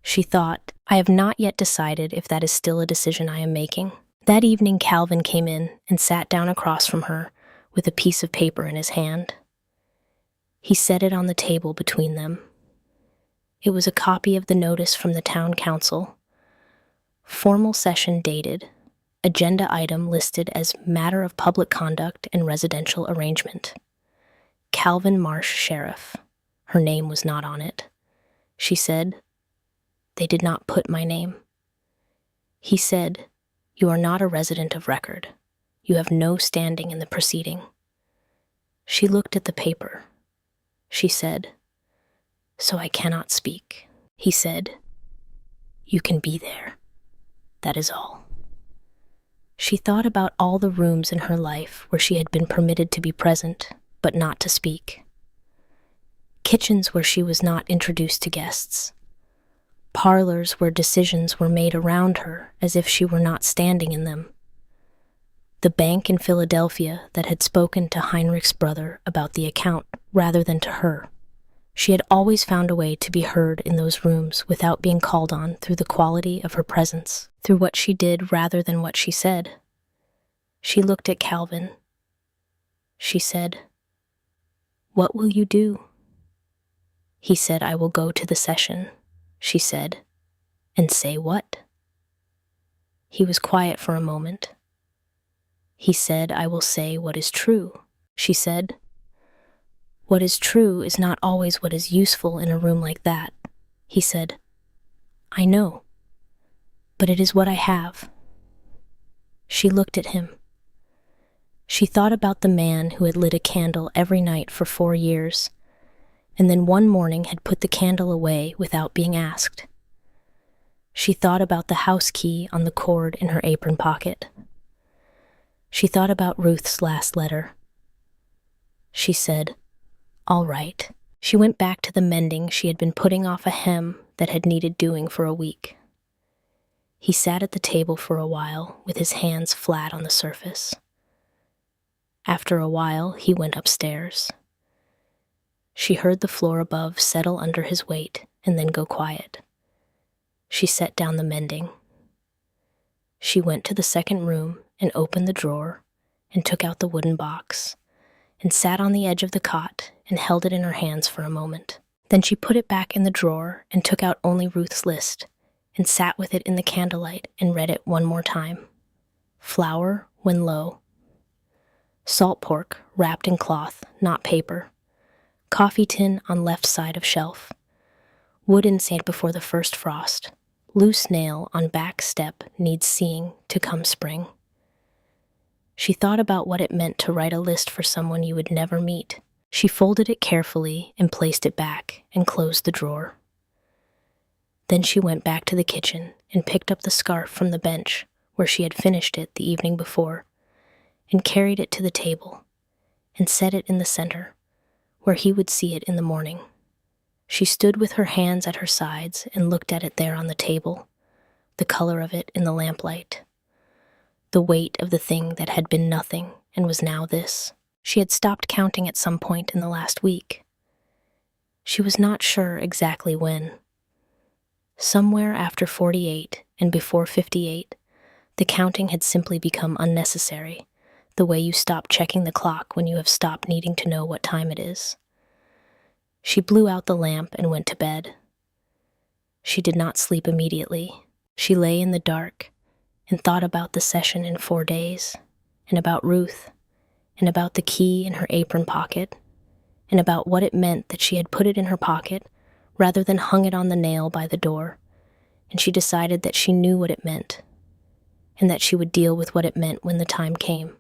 She thought, "I have not yet decided if that is still a decision I am making." That evening Calvin came in and sat down across from her with a piece of paper in his hand. He set it on the table between them. It was a copy of the notice from the town council. Formal session dated. Agenda item listed as matter of public conduct and residential arrangement. Calvin Marsh, Sheriff. Her name was not on it. She said, "They did not put my name." He said, "You are not a resident of record. You have no standing in the proceeding." She looked at the paper. She said, "So I cannot speak." He said, "You can be there. That is all." She thought about all the rooms in her life where she had been permitted to be present, but not to speak. Kitchens where she was not introduced to guests. Parlors where decisions were made around her as if she were not standing in them. The bank in Philadelphia that had spoken to Heinrich's brother about the account rather than to her. She had always found a way to be heard in those rooms without being called on through the quality of her presence, through what she did rather than what she said. She looked at Calvin. She said, "What will you do?" He said, "I will go to the session." She said, "And say what?" He was quiet for a moment. He said, "I will say what is true." She said, "What is true is not always what is useful in a room like that." He said, "I know, but it is what I have." She looked at him. She thought about the man who had lit a candle every night for 4 years, and then one morning had put the candle away without being asked. She thought about the house key on the cord in her apron pocket. She thought about Ruth's last letter. She said, "All right." She went back to the mending. She had been putting off a hem that had needed doing for a week. He sat at the table for a while with his hands flat on the surface. After a while, he went upstairs. She heard the floor above settle under his weight and then go quiet. She set down the mending. She went to the second room and opened the drawer and took out the wooden box and sat on the edge of the cot and held it in her hands for a moment. Then she put it back in the drawer and took out only Ruth's list and sat with it in the candlelight and read it one more time. Flour when low. Salt pork wrapped in cloth, not paper. Coffee tin on left side of shelf. Wood inside before the first frost. Loose nail on back step needs seeing to come spring. She thought about what it meant to write a list for someone you would never meet. She folded it carefully and placed it back and closed the drawer. Then she went back to the kitchen and picked up the scarf from the bench where she had finished it the evening before and carried it to the table and set it in the center where he would see it in the morning. She stood with her hands at her sides and looked at it there on the table, the color of it in the lamplight, the weight of the thing that had been nothing and was now this. She had stopped counting at some point in the last week. She was not sure exactly when. Somewhere after 48 and before 58, the counting had simply become unnecessary, the way you stop checking the clock when you have stopped needing to know what time it is. She blew out the lamp and went to bed. She did not sleep immediately. She lay in the dark and thought about the session in 4 days, and about Ruth, and about the key in her apron pocket, and about what it meant that she had put it in her pocket rather than hung it on the nail by the door, and she decided that she knew what it meant, and that she would deal with what it meant when the time came.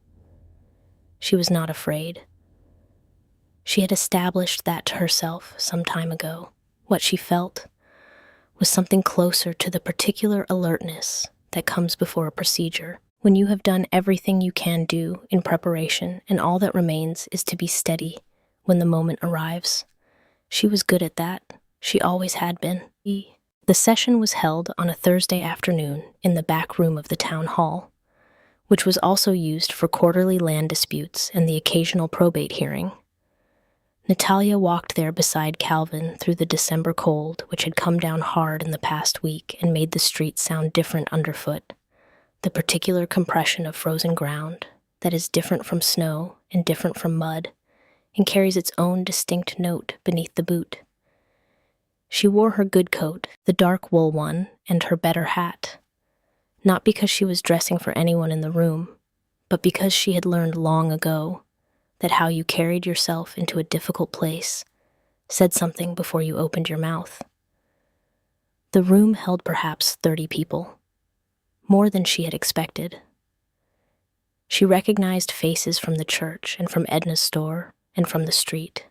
She was not afraid. She had established that to herself some time ago. What she felt was something closer to the particular alertness that comes before a procedure, when you have done everything you can do in preparation and all that remains is to be steady when the moment arrives. She was good at that. She always had been. The session was held on a Thursday afternoon in the back room of the town hall, which was also used for quarterly land disputes and the occasional probate hearing. Natalia walked there beside Calvin through the December cold, which had come down hard in the past week and made the street sound different underfoot, the particular compression of frozen ground that is different from snow and different from mud and carries its own distinct note beneath the boot. She wore her good coat, the dark wool one, and her better hat, not because she was dressing for anyone in the room, but because she had learned long ago that how you carried yourself into a difficult place said something before you opened your mouth. The room held perhaps 30 people, more than she had expected. She recognized faces from the church and from Edna's store and from the street.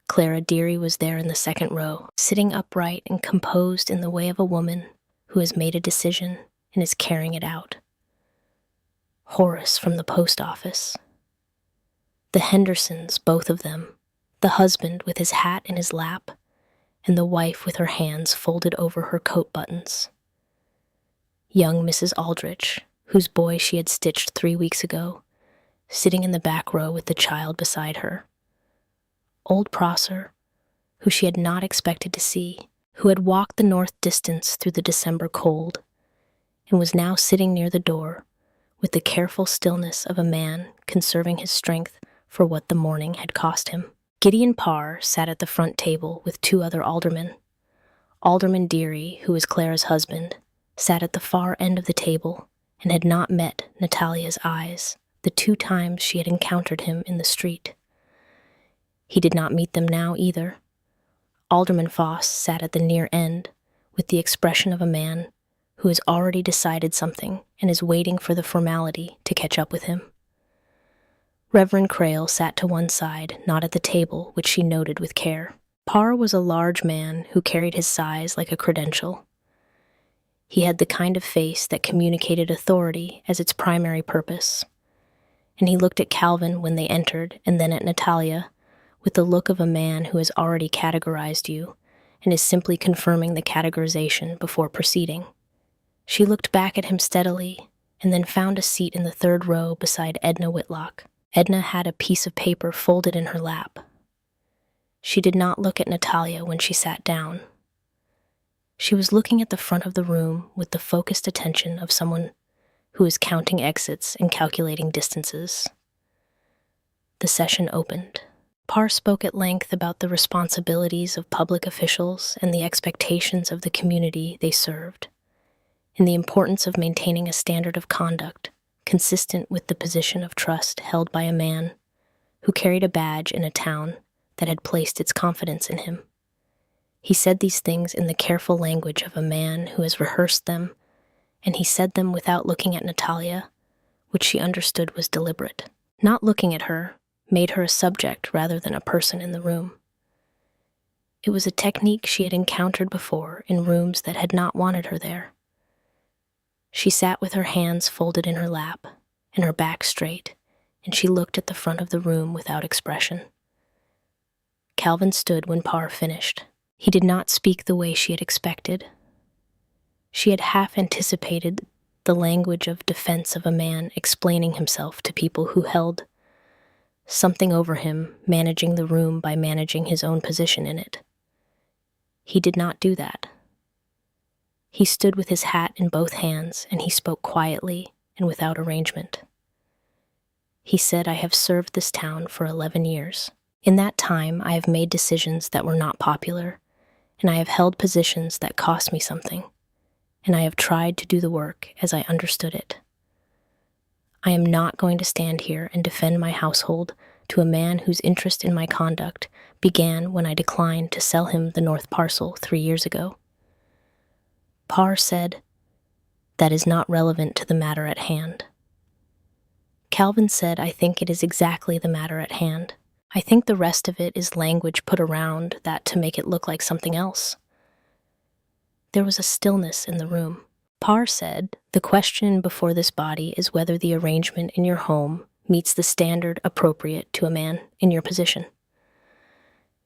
Clara Deary was there in the second row, sitting upright and composed in the way of a woman who has made a decision and is carrying it out. Horace from the post office. The Hendersons, both of them, the husband with his hat in his lap, and the wife with her hands folded over her coat buttons. Young Mrs. Aldrich, whose boy she had stitched 3 weeks ago, sitting in the back row with the child beside her. Old Prosser, who she had not expected to see, who had walked the north distance through the December cold, and was now sitting near the door with the careful stillness of a man conserving his strength for what the morning had cost him. Gideon Parr sat at the front table with 2 other aldermen. Alderman Deary, who was Clara's husband, sat at the far end of the table and had not met Natalia's eyes the 2 times she had encountered him in the street. He did not meet them now either. Alderman Foss sat at the near end with the expression of a man who has already decided something and is waiting for the formality to catch up with him. Reverend Crail sat to one side, not at the table, which she noted with care. Parr was a large man who carried his size like a credential. He had the kind of face that communicated authority as its primary purpose, and he looked at Calvin when they entered and then at Natalia with the look of a man who has already categorized you and is simply confirming the categorization before proceeding. She looked back at him steadily and then found a seat in the 3rd row beside Edna Whitlock. Edna had a piece of paper folded in her lap. She did not look at Natalia when she sat down. She was looking at the front of the room with the focused attention of someone who is counting exits and calculating distances. The session opened. Parr spoke at length about the responsibilities of public officials and the expectations of the community they served, and the importance of maintaining a standard of conduct consistent with the position of trust held by a man who carried a badge in a town that had placed its confidence in him. He said these things in the careful language of a man who has rehearsed them, and he said them without looking at Natalia, which she understood was deliberate. Not looking at her made her a subject rather than a person in the room. It was a technique she had encountered before in rooms that had not wanted her there. She sat with her hands folded in her lap and her back straight, and she looked at the front of the room without expression. Calvin stood when Parr finished. He did not speak the way she had expected. She had half anticipated the language of defense of a man explaining himself to people who held something over him managing the room by managing his own position in it. He did not do that. He stood with his hat in both hands, and he spoke quietly and without arrangement. He said, "I have served this town for 11 years. In that time, I have made decisions that were not popular, and I have held positions that cost me something, and I have tried to do the work as I understood it. I am not going to stand here and defend my household to a man whose interest in my conduct began when I declined to sell him the North Parcel 3 years ago." Parr said, "That is not relevant to the matter at hand." Calvin said, "I think it is exactly the matter at hand. I think the rest of it is language put around that to make it look like something else." There was a stillness in the room. Parr said, "The question before this body is whether the arrangement in your home meets the standard appropriate to a man in your position."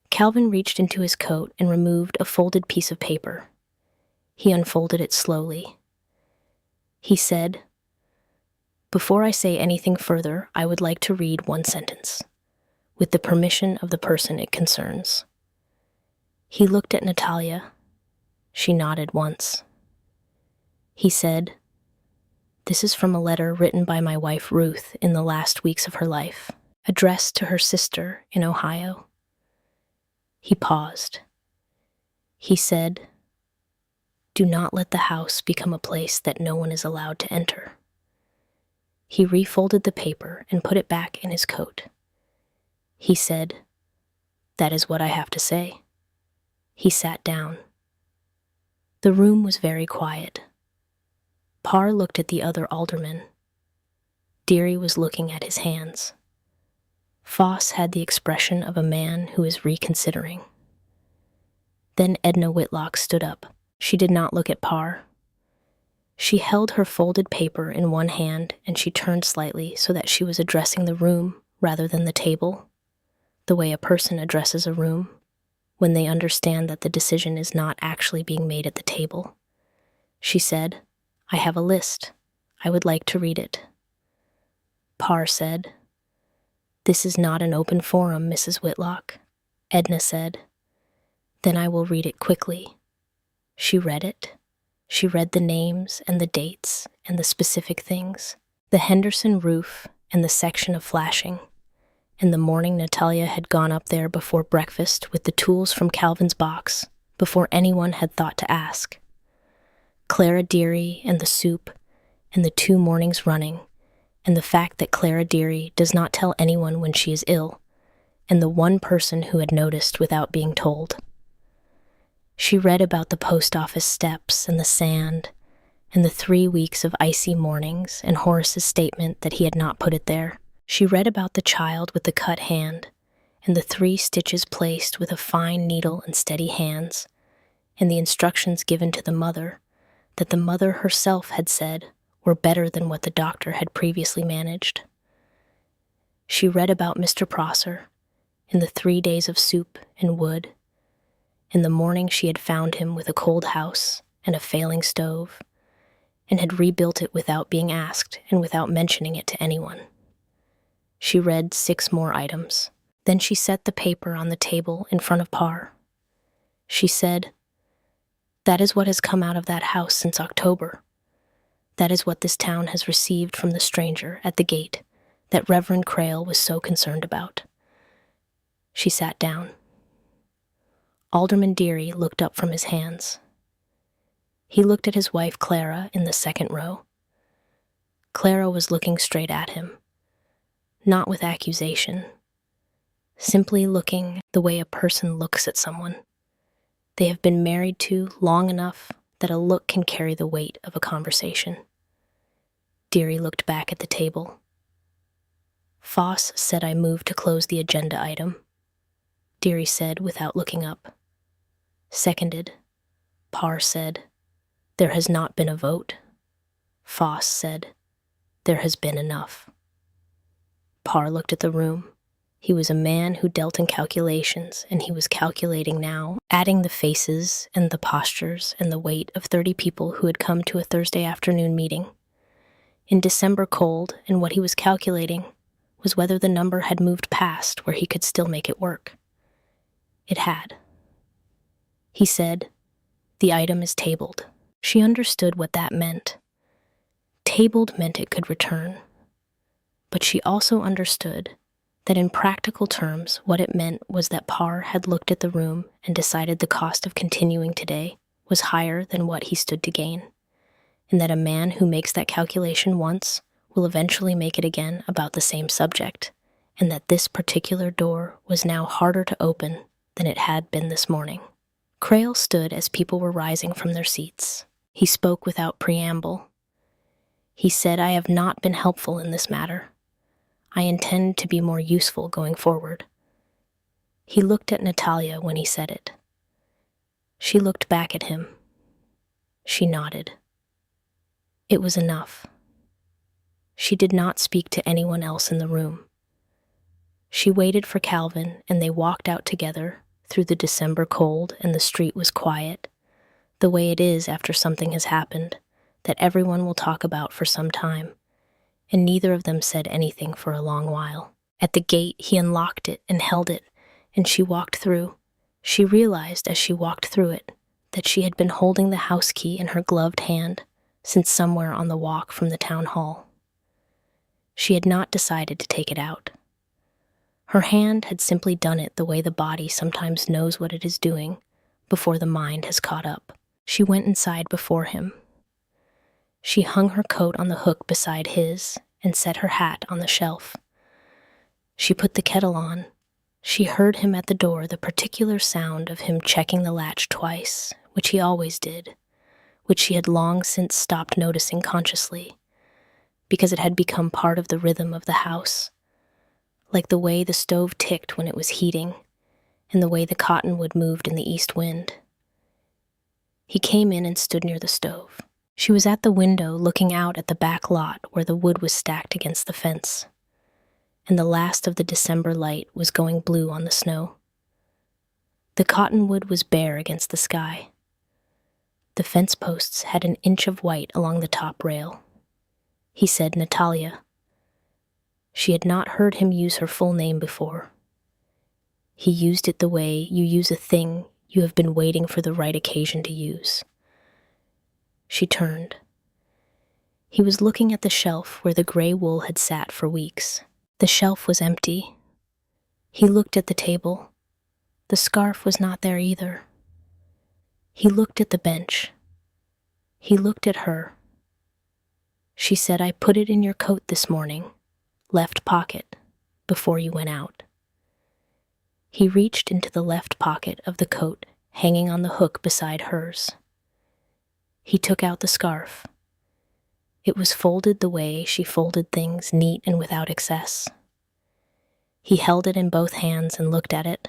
Calvin reached into his coat and removed a folded piece of paper. He unfolded it slowly. He said, "Before I say anything further, I would like to read one sentence, with the permission of the person it concerns." He looked at Natalia. She nodded once. He said, "This is from a letter written by my wife Ruth in the last weeks of her life, addressed to her sister in Ohio." He paused. He said, "Do not let the house become a place that no one is allowed to enter." He refolded the paper and put it back in his coat. He said, "That is what I have to say." He sat down. The room was very quiet. Parr looked at the other aldermen. Deary was looking at his hands. Foss had the expression of a man who is reconsidering. Then Edna Whitlock stood up. She did not look at Parr. She held her folded paper in one hand, and she turned slightly so that she was addressing the room rather than the table, the way a person addresses a room when they understand that the decision is not actually being made at the table. She said, "I have a list. I would like to read it." Parr said, "This is not an open forum, Mrs. Whitlock." Edna said, "Then I will read it quickly." She read it. She read the names and the dates and the specific things, the Henderson roof and the section of flashing, and the morning Natalia had gone up there before breakfast with the tools from Calvin's box, before anyone had thought to ask. Clara Deary and the soup, and the 2 mornings running, and the fact that Clara Deary does not tell anyone when she is ill, and the one person who had noticed without being told. She read about the post office steps and the sand, and the 3 weeks of icy mornings and Horace's statement that he had not put it there. She read about the child with the cut hand, and the 3 stitches placed with a fine needle and steady hands, and the instructions given to the mother that the mother herself had said were better than what the doctor had previously managed. She read about Mr. Prosser, in the 3 days of soup and wood. In the morning she had found him with a cold house and a failing stove, and had rebuilt it without being asked and without mentioning it to anyone. She read 6 more items. Then she set the paper on the table in front of Parr. She said, "That is what has come out of that house since October. That is what this town has received from the stranger at the gate that Reverend Crail was so concerned about." She sat down. Alderman Deary looked up from his hands. He looked at his wife Clara in the second row. Clara was looking straight at him, not with accusation, simply looking the way a person looks at someone they have been married to long enough that a look can carry the weight of a conversation. Deary looked back at the table. Foss said I moved to close the agenda item. Deary said without looking up. Seconded. Parr said, "There has not been a vote." Foss said, "There has been enough." Parr looked at the room. He was a man who dealt in calculations, and he was calculating now, adding the faces and the postures and the weight of 30 people who had come to a Thursday afternoon meeting. In December cold, and what he was calculating was whether the number had moved past where he could still make it work. It had. He said, "The item is tabled." She understood what that meant. Tabled meant it could return. But she also understood that in practical terms, what it meant was that Parr had looked at the room and decided the cost of continuing today was higher than what he stood to gain, and that a man who makes that calculation once will eventually make it again about the same subject, and that this particular door was now harder to open than it had been this morning. Crail stood as people were rising from their seats. He spoke without preamble. He said, "I have not been helpful in this matter. I intend to be more useful going forward." He looked at Natalia when he said it. She looked back at him. She nodded. It was enough. She did not speak to anyone else in the room. She waited for Calvin, and they walked out together through the December cold, and the street was quiet, the way it is after something has happened that everyone will talk about for some time, and neither of them said anything for a long while. At the gate, he unlocked it and held it, and she walked through. She realized as she walked through it that she had been holding the house key in her gloved hand since somewhere on the walk from the town hall. She had not decided to take it out. Her hand had simply done it the way the body sometimes knows what it is doing before the mind has caught up. She went inside before him. She hung her coat on the hook beside his and set her hat on the shelf. She put the kettle on. She heard him at the door, the particular sound of him checking the latch twice, which he always did, which she had long since stopped noticing consciously, because it had become part of the rhythm of the house, like the way the stove ticked when it was heating, and the way the cottonwood moved in the east wind. He came in and stood near the stove. She was at the window looking out at the back lot where the wood was stacked against the fence, and the last of the December light was going blue on the snow. The cottonwood was bare against the sky. The fence posts had an inch of white along the top rail. He said Natalia. She had not heard him use her full name before. He used it the way you use a thing you have been waiting for the right occasion to use. She turned. He was looking at the shelf where the gray wool had sat for weeks. The shelf was empty. He looked at the table. The scarf was not there either. He looked at the bench. He looked at her. She said, "I put it in your coat this morning, left pocket, before you went out." He reached into the left pocket of the coat hanging on the hook beside hers. He took out the scarf. It was folded the way she folded things, neat and without excess. He held it in both hands and looked at it.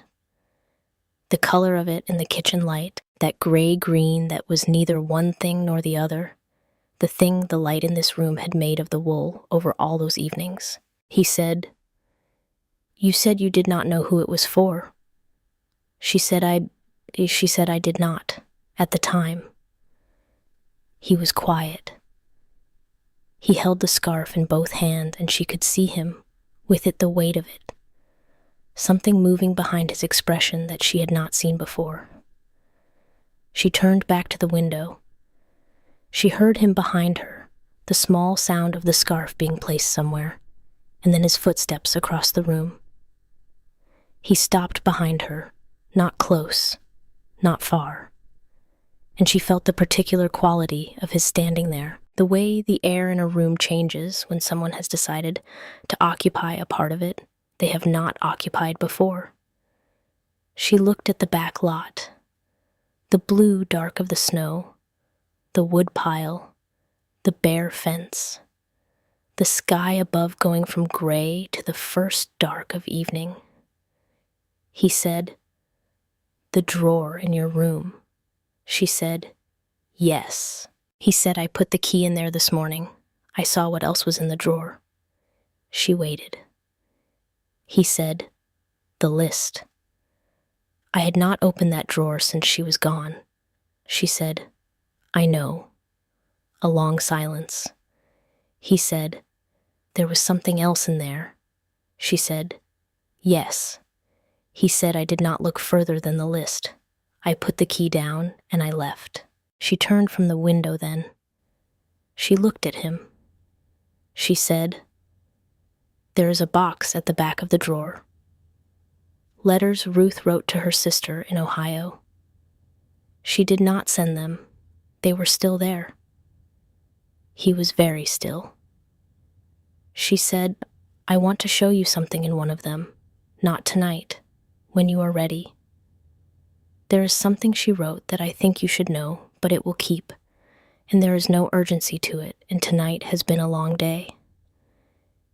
The color of it in the kitchen light, that gray-green that was neither one thing nor the other, the thing the light in this room had made of the wool over all those evenings. He said, "You said you did not know who it was for." She said I did not, at the time. He was quiet. He held the scarf in both hands, and she could see him, with it the weight of it, something moving behind his expression that she had not seen before. She turned back to the window. She heard him behind her, the small sound of the scarf being placed somewhere, and then his footsteps across the room. He stopped behind her, not close, not far, and she felt the particular quality of his standing there, the way the air in a room changes when someone has decided to occupy a part of it they have not occupied before. She looked at the back lot, the blue dark of the snow, the wood pile, the bare fence, the sky above going from gray to the first dark of evening. He said, "The drawer in your room." She said, "Yes." He said, "I put the key in there this morning. I saw what else was in the drawer." She waited. He said, "The list." "I had not opened that drawer since she was gone." She said, "I know." A long silence. He said, "There was something else in there. She said, "Yes." He said I did not look further than the list. I put the key down and I left. She turned from the window then. She looked at him. She said, "There is a box at the back of the drawer." Letters Ruth wrote to her sister in Ohio. She did not send them. They were still there. He was very still. She said, "I want to show you something in one of them. Not tonight. When you are ready." There is something she wrote that I think you should know, but it will keep, and there is no urgency to it, and tonight has been a long day.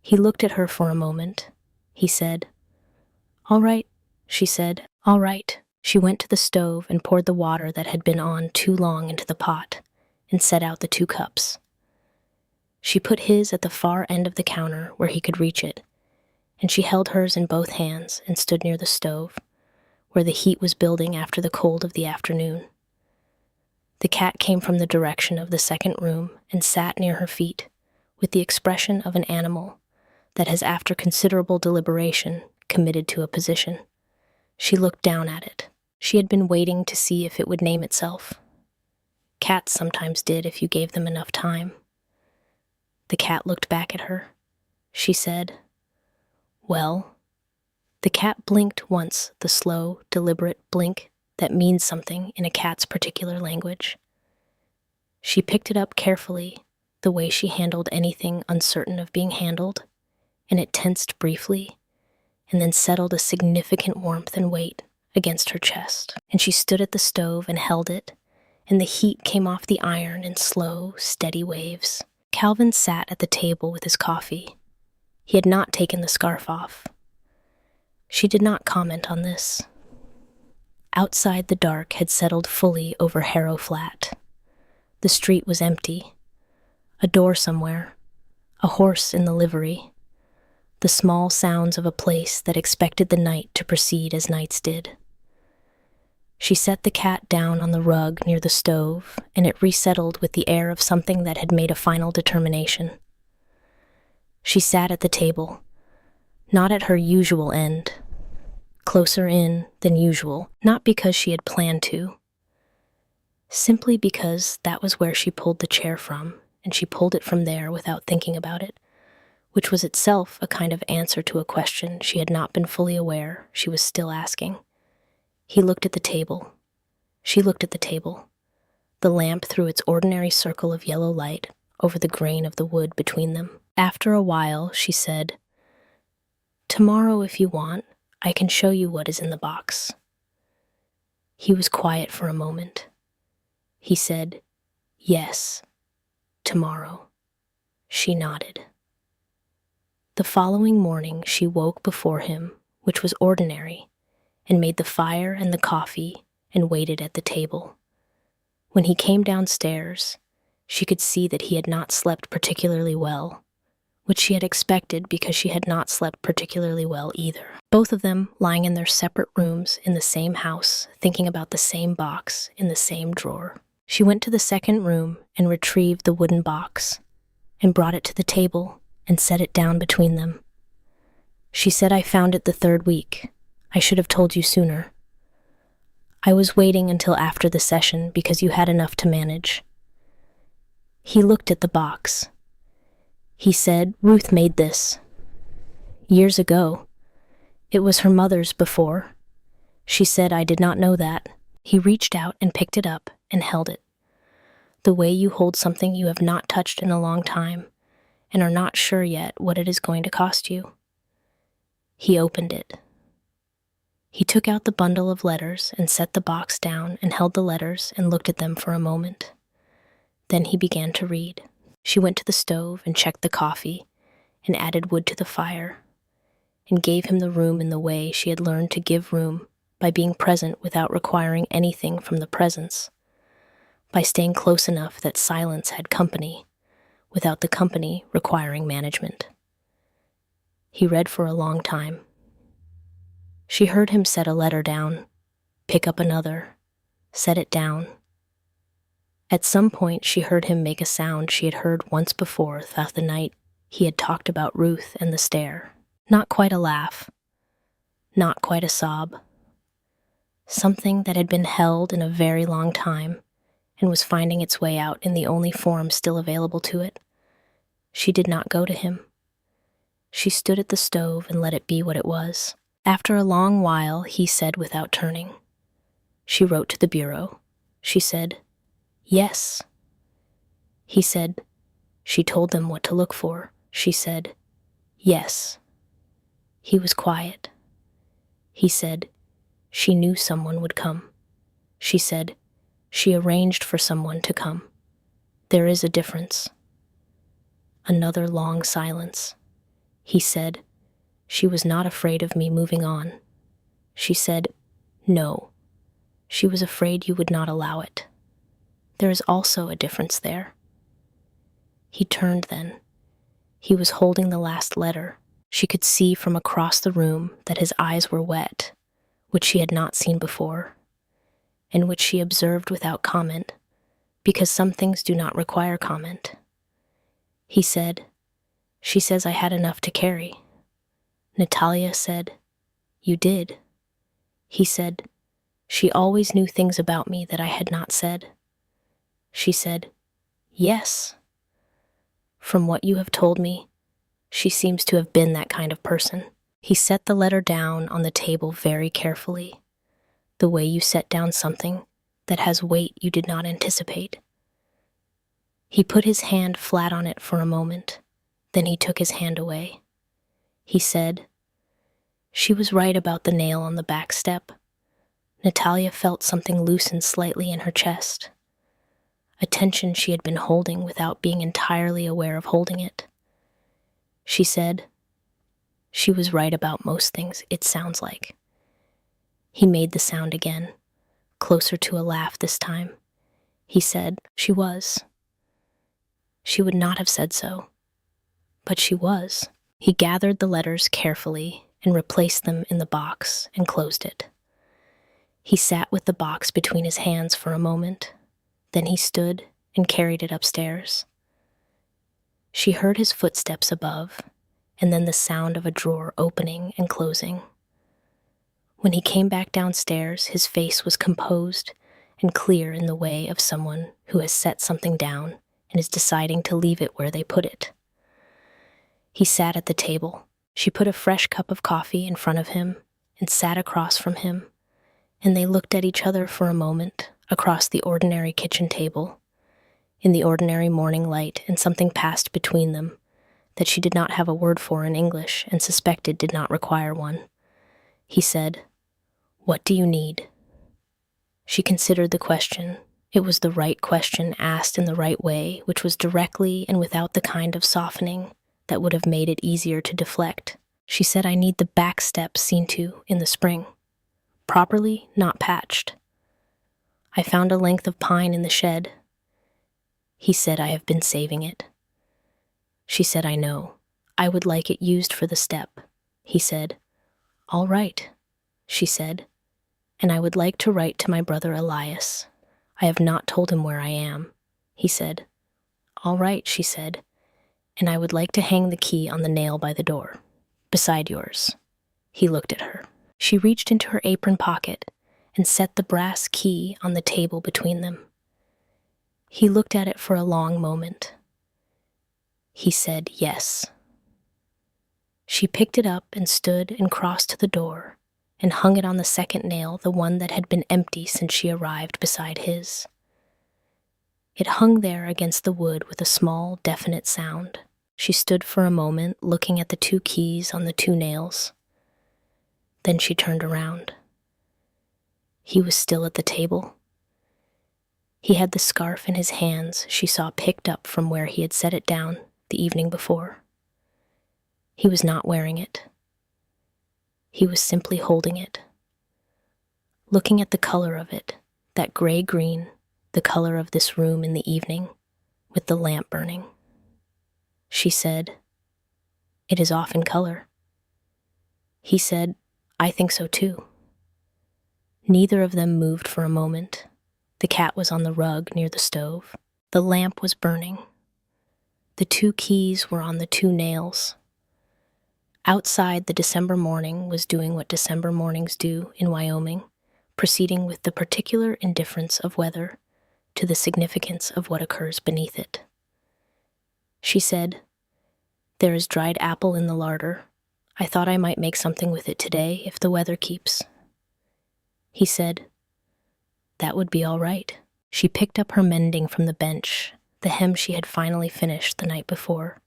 He looked at her for a moment. He said, "All right," she said, "all right." She went to the stove and poured the water that had been on too long into the pot, and set out the 2 cups. She put his at the far end of the counter where he could reach it, and she held hers in both hands and stood near the stove, where the heat was building after the cold of the afternoon. The cat came from the direction of the second room and sat near her feet, with the expression of an animal that has, after considerable deliberation, committed to a position. She looked down at it. She had been waiting to see if it would name itself. Cats sometimes did if you gave them enough time. The cat looked back at her. She said, "Well." The cat blinked once, the slow, deliberate blink that means something in a cat's particular language. She picked it up carefully, the way she handled anything uncertain of being handled, and it tensed briefly, and then settled a significant warmth and weight against her chest. And she stood at the stove and held it, and the heat came off the iron in slow, steady waves. Calvin sat at the table with his coffee. He had not taken the scarf off. She did not comment on this. Outside, the dark had settled fully over Harrow Flat. The street was empty. A door somewhere, a horse in the livery, the small sounds of a place that expected the night to proceed as nights did. She set the cat down on the rug near the stove, and it resettled with the air of something that had made a final determination. She sat at the table, not at her usual end, closer in than usual, not because she had planned to, simply because that was where she pulled the chair from, and she pulled it from there without thinking about it, which was itself a kind of answer to a question she had not been fully aware she was still asking. He looked at the table. She looked at the table. The lamp threw its ordinary circle of yellow light over the grain of the wood between them. After a while, she said, "Tomorrow, if you want, I can show you what is in the box." He was quiet for a moment. He said, "Yes, tomorrow." She nodded. The following morning, she woke before him, which was ordinary, and made the fire and the coffee and waited at the table. When he came downstairs, she could see that he had not slept particularly well, which she had expected because she had not slept particularly well either. Both of them lying in their separate rooms in the same house, thinking about the same box in the same drawer. She went to the second room and retrieved the wooden box and brought it to the table and set it down between them. She said, "I found it the 3rd week. I should have told you sooner. I was waiting until after the session because you had enough to manage." He looked at the box. He said, "Ruth made this. Years ago. It was her mother's before." She said, "I did not know that." He reached out and picked it up and held it, the way you hold something you have not touched in a long time and are not sure yet what it is going to cost you. He opened it. He took out the bundle of letters and set the box down and held the letters and looked at them for a moment. Then he began to read. She went to the stove and checked the coffee and added wood to the fire and gave him the room in the way she had learned to give room, by being present without requiring anything from the presence, by staying close enough that silence had company, without the company requiring management. He read for a long time. She heard him set a letter down, pick up another, set it down. At some point she heard him make a sound she had heard once before throughout the night he had talked about Ruth and the stair. Not quite a laugh, not quite a sob. Something that had been held in a very long time and was finding its way out in the only form still available to it. She did not go to him. She stood at the stove and let it be what it was. After a long while, he said without turning. She wrote to the bureau. She said, "Yes." He said, "She told them what to look for." She said, "Yes." He was quiet. He said, "She knew someone would come." She said, "She arranged for someone to come." There is a difference. Another long silence. He said, "She was not afraid of me moving on." She said, "No." She was afraid you would not allow it. There is also a difference there. He turned then. He was holding the last letter. She could see from across the room that his eyes were wet, which she had not seen before, and which she observed without comment, because some things do not require comment. He said, "She says I had enough to carry." Natalia said, "You did." He said, "She always knew things about me that I had not said." She said, "Yes. From what you have told me, she seems to have been that kind of person." He set the letter down on the table very carefully, the way you set down something that has weight you did not anticipate. He put his hand flat on it for a moment, then he took his hand away. He said, "She was right about the nail on the back step." Natalia felt something loosen slightly in her chest, a tension she had been holding without being entirely aware of holding it. She said, "She was right about most things, it sounds like." He made the sound again, closer to a laugh this time. He said, "She was." She would not have said so, but she was. He gathered the letters carefully and replaced them in the box and closed it. He sat with the box between his hands for a moment. Then he stood and carried it upstairs. She heard his footsteps above, and then the sound of a drawer opening and closing. When he came back downstairs, his face was composed and clear in the way of someone who has set something down and is deciding to leave it where they put it. He sat at the table. She put a fresh cup of coffee in front of him and sat across from him, and they looked at each other for a moment across the ordinary kitchen table, in the ordinary morning light, and something passed between them that she did not have a word for in English and suspected did not require one. He said, "What do you need?" She considered the question. It was the right question asked in the right way, which was directly and without the kind of softening that would have made it easier to deflect. She said, "I need the back step seen to in the spring. Properly, not patched. I found a length of pine in the shed." He said, "I have been saving it." She said, "I know. I would like it used for the step." He said, "All right," she said, "and I would like to write to my brother Elias. I have not told him where I am." He said, "All right," she said, "and I would like to hang the key on the nail by the door, beside yours." He looked at her. She reached into her apron pocket and set the brass key on the table between them. He looked at it for a long moment. He said, "Yes." She picked it up and stood and crossed to the door and hung it on the second nail, the one that had been empty since she arrived beside his. It hung there against the wood with a small, definite sound. She stood for a moment looking at the two keys on the two nails. Then she turned around. He was still at the table. He had the scarf in his hands she saw picked up from where he had set it down the evening before. He was not wearing it. He was simply holding it, looking at the color of it, that gray-green, the color of this room in the evening, with the lamp burning. She said, "It is off in color." He said, "I think so too." Neither of them moved for a moment. The cat was on the rug near the stove. The lamp was burning. The two keys were on the two nails. Outside, the December morning was doing what December mornings do in Wyoming, proceeding with the particular indifference of weather to the significance of what occurs beneath it. She said, "There is dried apple in the larder. I thought I might make something with it today if the weather keeps." He said, "That would be all right." She picked up her mending from the bench, the hem she had finally finished the night before,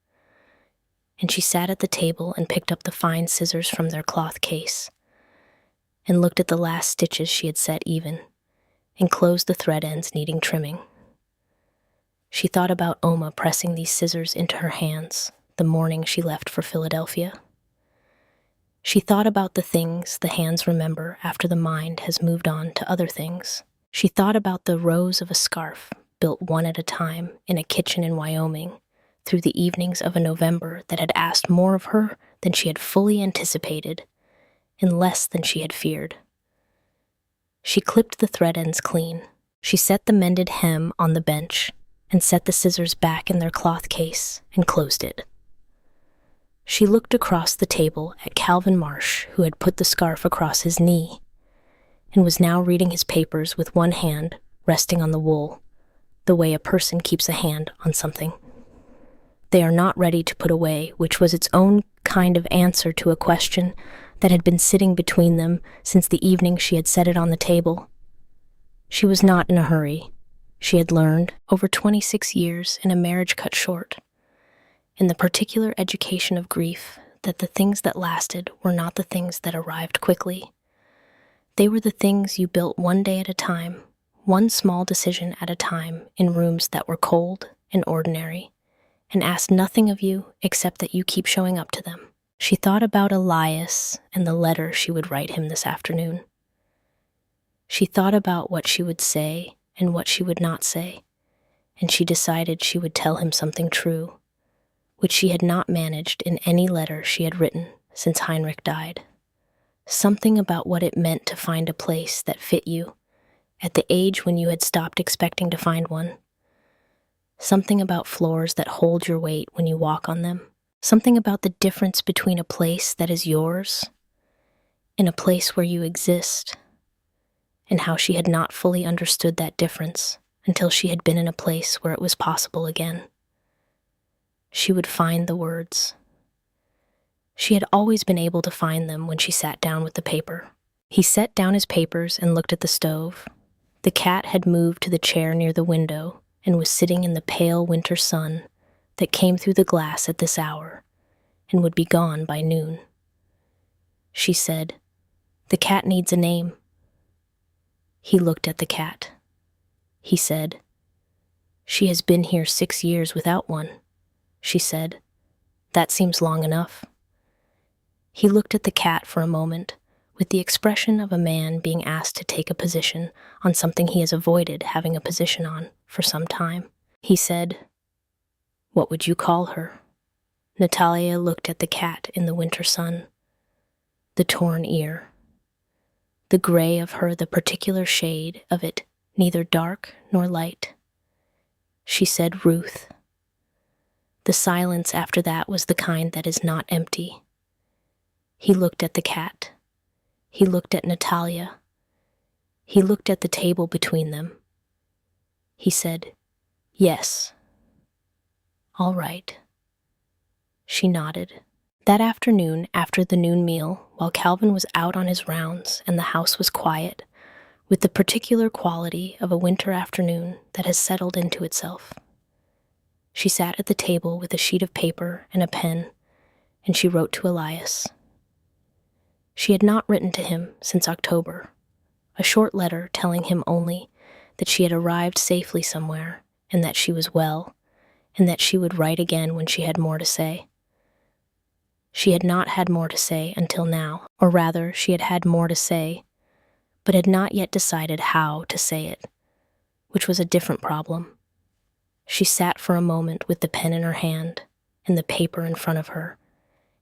and she sat at the table and picked up the fine scissors from their cloth case, and looked at the last stitches she had set even, and closed the thread ends needing trimming. She thought about Oma pressing these scissors into her hands the morning she left for Philadelphia. She thought about the things the hands remember after the mind has moved on to other things. She thought about the rows of a scarf built one at a time in a kitchen in Wyoming through the evenings of a November that had asked more of her than she had fully anticipated and less than she had feared. She clipped the thread ends clean. She set the mended hem on the bench and set the scissors back in their cloth case and closed it. She looked across the table at Calvin Marsh, who had put the scarf across his knee and was now reading his papers with one hand resting on the wool, the way a person keeps a hand on something they are not ready to put away, which was its own kind of answer to a question that had been sitting between them since the evening she had set it on the table. She was not in a hurry. She had learned, over 26 years in a marriage cut short, in the particular education of grief, that the things that lasted were not the things that arrived quickly. They were the things you built one day at a time, one small decision at a time, in rooms that were cold and ordinary, and asked nothing of you except that you keep showing up to them. She thought about Elias and the letter she would write him this afternoon. She thought about what she would say and what she would not say, and she decided she would tell him something true, which she had not managed in any letter she had written since Heinrich died. Something about what it meant to find a place that fit you at the age when you had stopped expecting to find one. Something about floors that hold your weight when you walk on them. Something about the difference between a place that is yours and a place where you exist, and how she had not fully understood that difference until she had been in a place where it was possible again. She would find the words. She had always been able to find them when she sat down with the paper. He set down his papers and looked at the stove. The cat had moved to the chair near the window and was sitting in the pale winter sun that came through the glass at this hour and would be gone by noon. She said, "The cat needs a name." He looked at the cat. He said, "She has been here 6 years without one." She said, "That seems long enough." He looked at the cat for a moment with the expression of a man being asked to take a position on something he has avoided having a position on for some time. He said, "What would you call her?" Natalia looked at the cat in the winter sun. The torn ear. The gray of her, the particular shade of it, neither dark nor light. She said, "Ruth." The silence after that was the kind that is not empty. He looked at the cat. He looked at Natalia. He looked at the table between them. He said, "Yes." "All right." She nodded. That afternoon, after the noon meal, while Calvin was out on his rounds and the house was quiet, with the particular quality of a winter afternoon that has settled into itself, she sat at the table with a sheet of paper and a pen, and she wrote to Elias. She had not written to him since October, a short letter telling him only that she had arrived safely somewhere and that she was well, and that she would write again when she had more to say. She had not had more to say until now, or rather, she had had more to say, but had not yet decided how to say it, which was a different problem. She sat for a moment with the pen in her hand and the paper in front of her,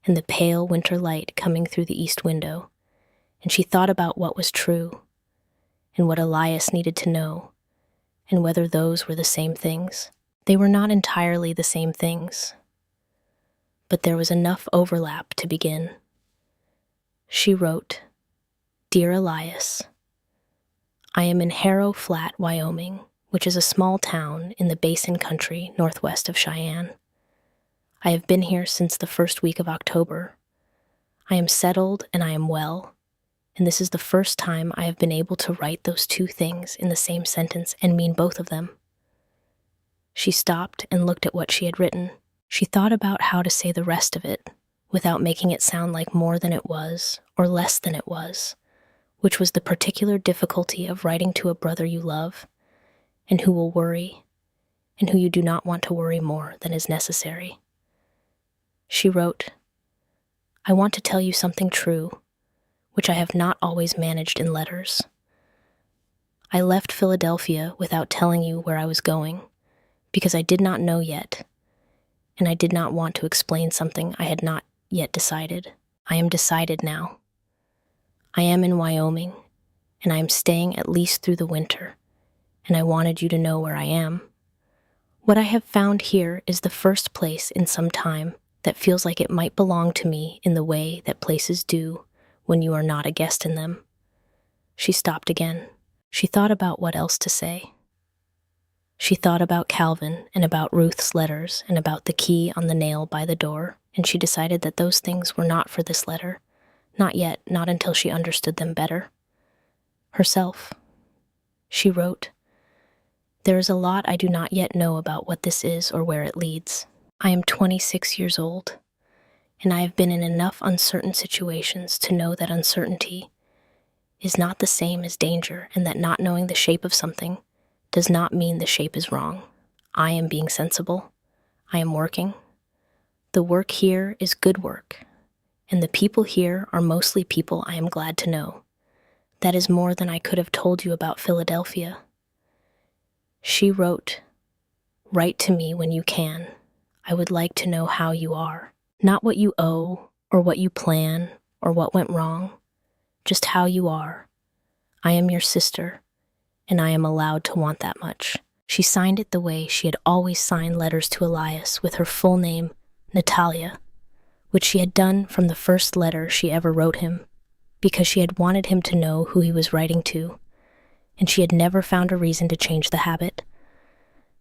and the pale winter light coming through the east window, and she thought about what was true, and what Elias needed to know, and whether those were the same things. They were not entirely the same things. but there was enough overlap to begin. She wrote, "Dear Elias, I am in Harrow Flat, Wyoming, which is a small town in the Basin Country northwest of Cheyenne. I have been here since the first week of October. I am settled and I am well, and this is the first time I have been able to write those two things in the same sentence and mean both of them." She stopped and looked at what she had written. She thought about how to say the rest of it without making it sound like more than it was or less than it was, which was the particular difficulty of writing to a brother you love and who will worry and who you do not want to worry more than is necessary. She wrote, "I want to tell you something true, which I have not always managed in letters. I left Philadelphia without telling you where I was going, because I did not know yet, and I did not want to explain something I had not yet decided. I am decided now. I am in Wyoming, and I am staying at least through the winter, and I wanted you to know where I am. What I have found here is the first place in some time that feels like it might belong to me in the way that places do when you are not a guest in them." She stopped again. She thought about what else to say. She thought about Calvin and about Ruth's letters and about the key on the nail by the door, and she decided that those things were not for this letter. Not yet, not until she understood them better. Herself. She wrote, "There is a lot I do not yet know about what this is or where it leads. I am 26 years old, and I have been in enough uncertain situations to know that uncertainty is not the same as danger, and that not knowing the shape of something does not mean the shape is wrong. I am being sensible. I am working. The work here is good work, and the people here are mostly people I am glad to know. That is more than I could have told you about Philadelphia." She wrote, "Write to me when you can. I would like to know how you are. Not what you owe, or what you plan, or what went wrong. Just how you are. I am your sister, and I am allowed to want that much." She signed it the way she had always signed letters to Elias, with her full name, Natalia, which she had done from the first letter she ever wrote him, because she had wanted him to know who he was writing to, and she had never found a reason to change the habit.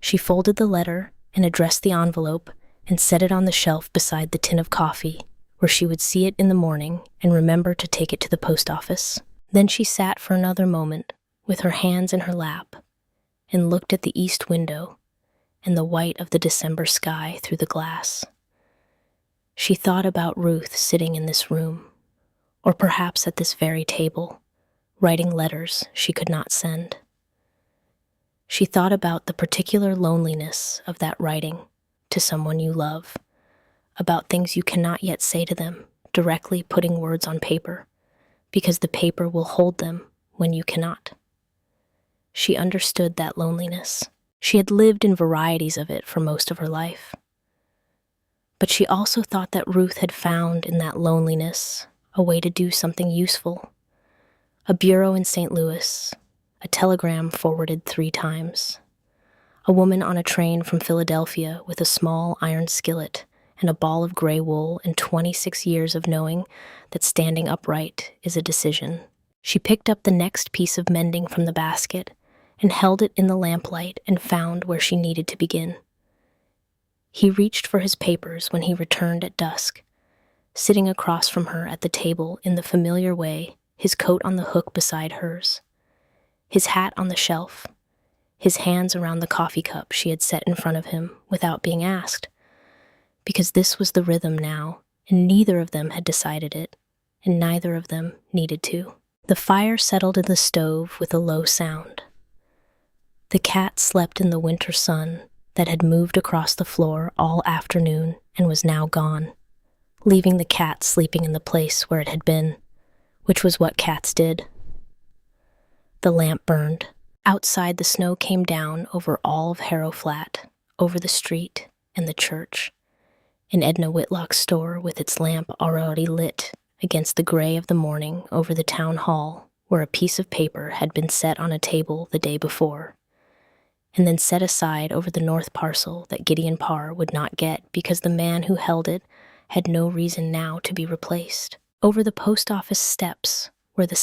She folded the letter and addressed the envelope and set it on the shelf beside the tin of coffee, where she would see it in the morning and remember to take it to the post office. Then she sat for another moment, with her hands in her lap, and looked at the east window and the white of the December sky through the glass. She thought about Ruth sitting in this room, or perhaps at this very table, writing letters she could not send. She thought about the particular loneliness of that writing to someone you love, about things you cannot yet say to them, directly putting words on paper, because the paper will hold them when you cannot. She understood that loneliness. She had lived in varieties of it for most of her life. But she also thought that Ruth had found in that loneliness a way to do something useful. A bureau in St. Louis, a telegram forwarded 3 times, a woman on a train from Philadelphia with a small iron skillet and a ball of gray wool, and 26 years of knowing that standing upright is a decision. She picked up the next piece of mending from the basket and held it in the lamplight and found where she needed to begin. He reached for his papers when he returned at dusk, sitting across from her at the table in the familiar way, his coat on the hook beside hers, his hat on the shelf, his hands around the coffee cup she had set in front of him without being asked, because this was the rhythm now, and neither of them had decided it, and neither of them needed to. The fire settled in the stove with a low sound. The cat slept in the winter sun that had moved across the floor all afternoon and was now gone, leaving the cat sleeping in the place where it had been, which was what cats did. The lamp burned. Outside, the snow came down over all of Harrow Flat, over the street and the church, and Edna Whitlock's store with its lamp already lit against the gray of the morning over the town hall, where a piece of paper had been set on a table the day before, and then set aside over the north parcel that Gideon Parr would not get because the man who held it had no reason now to be replaced. Over the post office steps, where the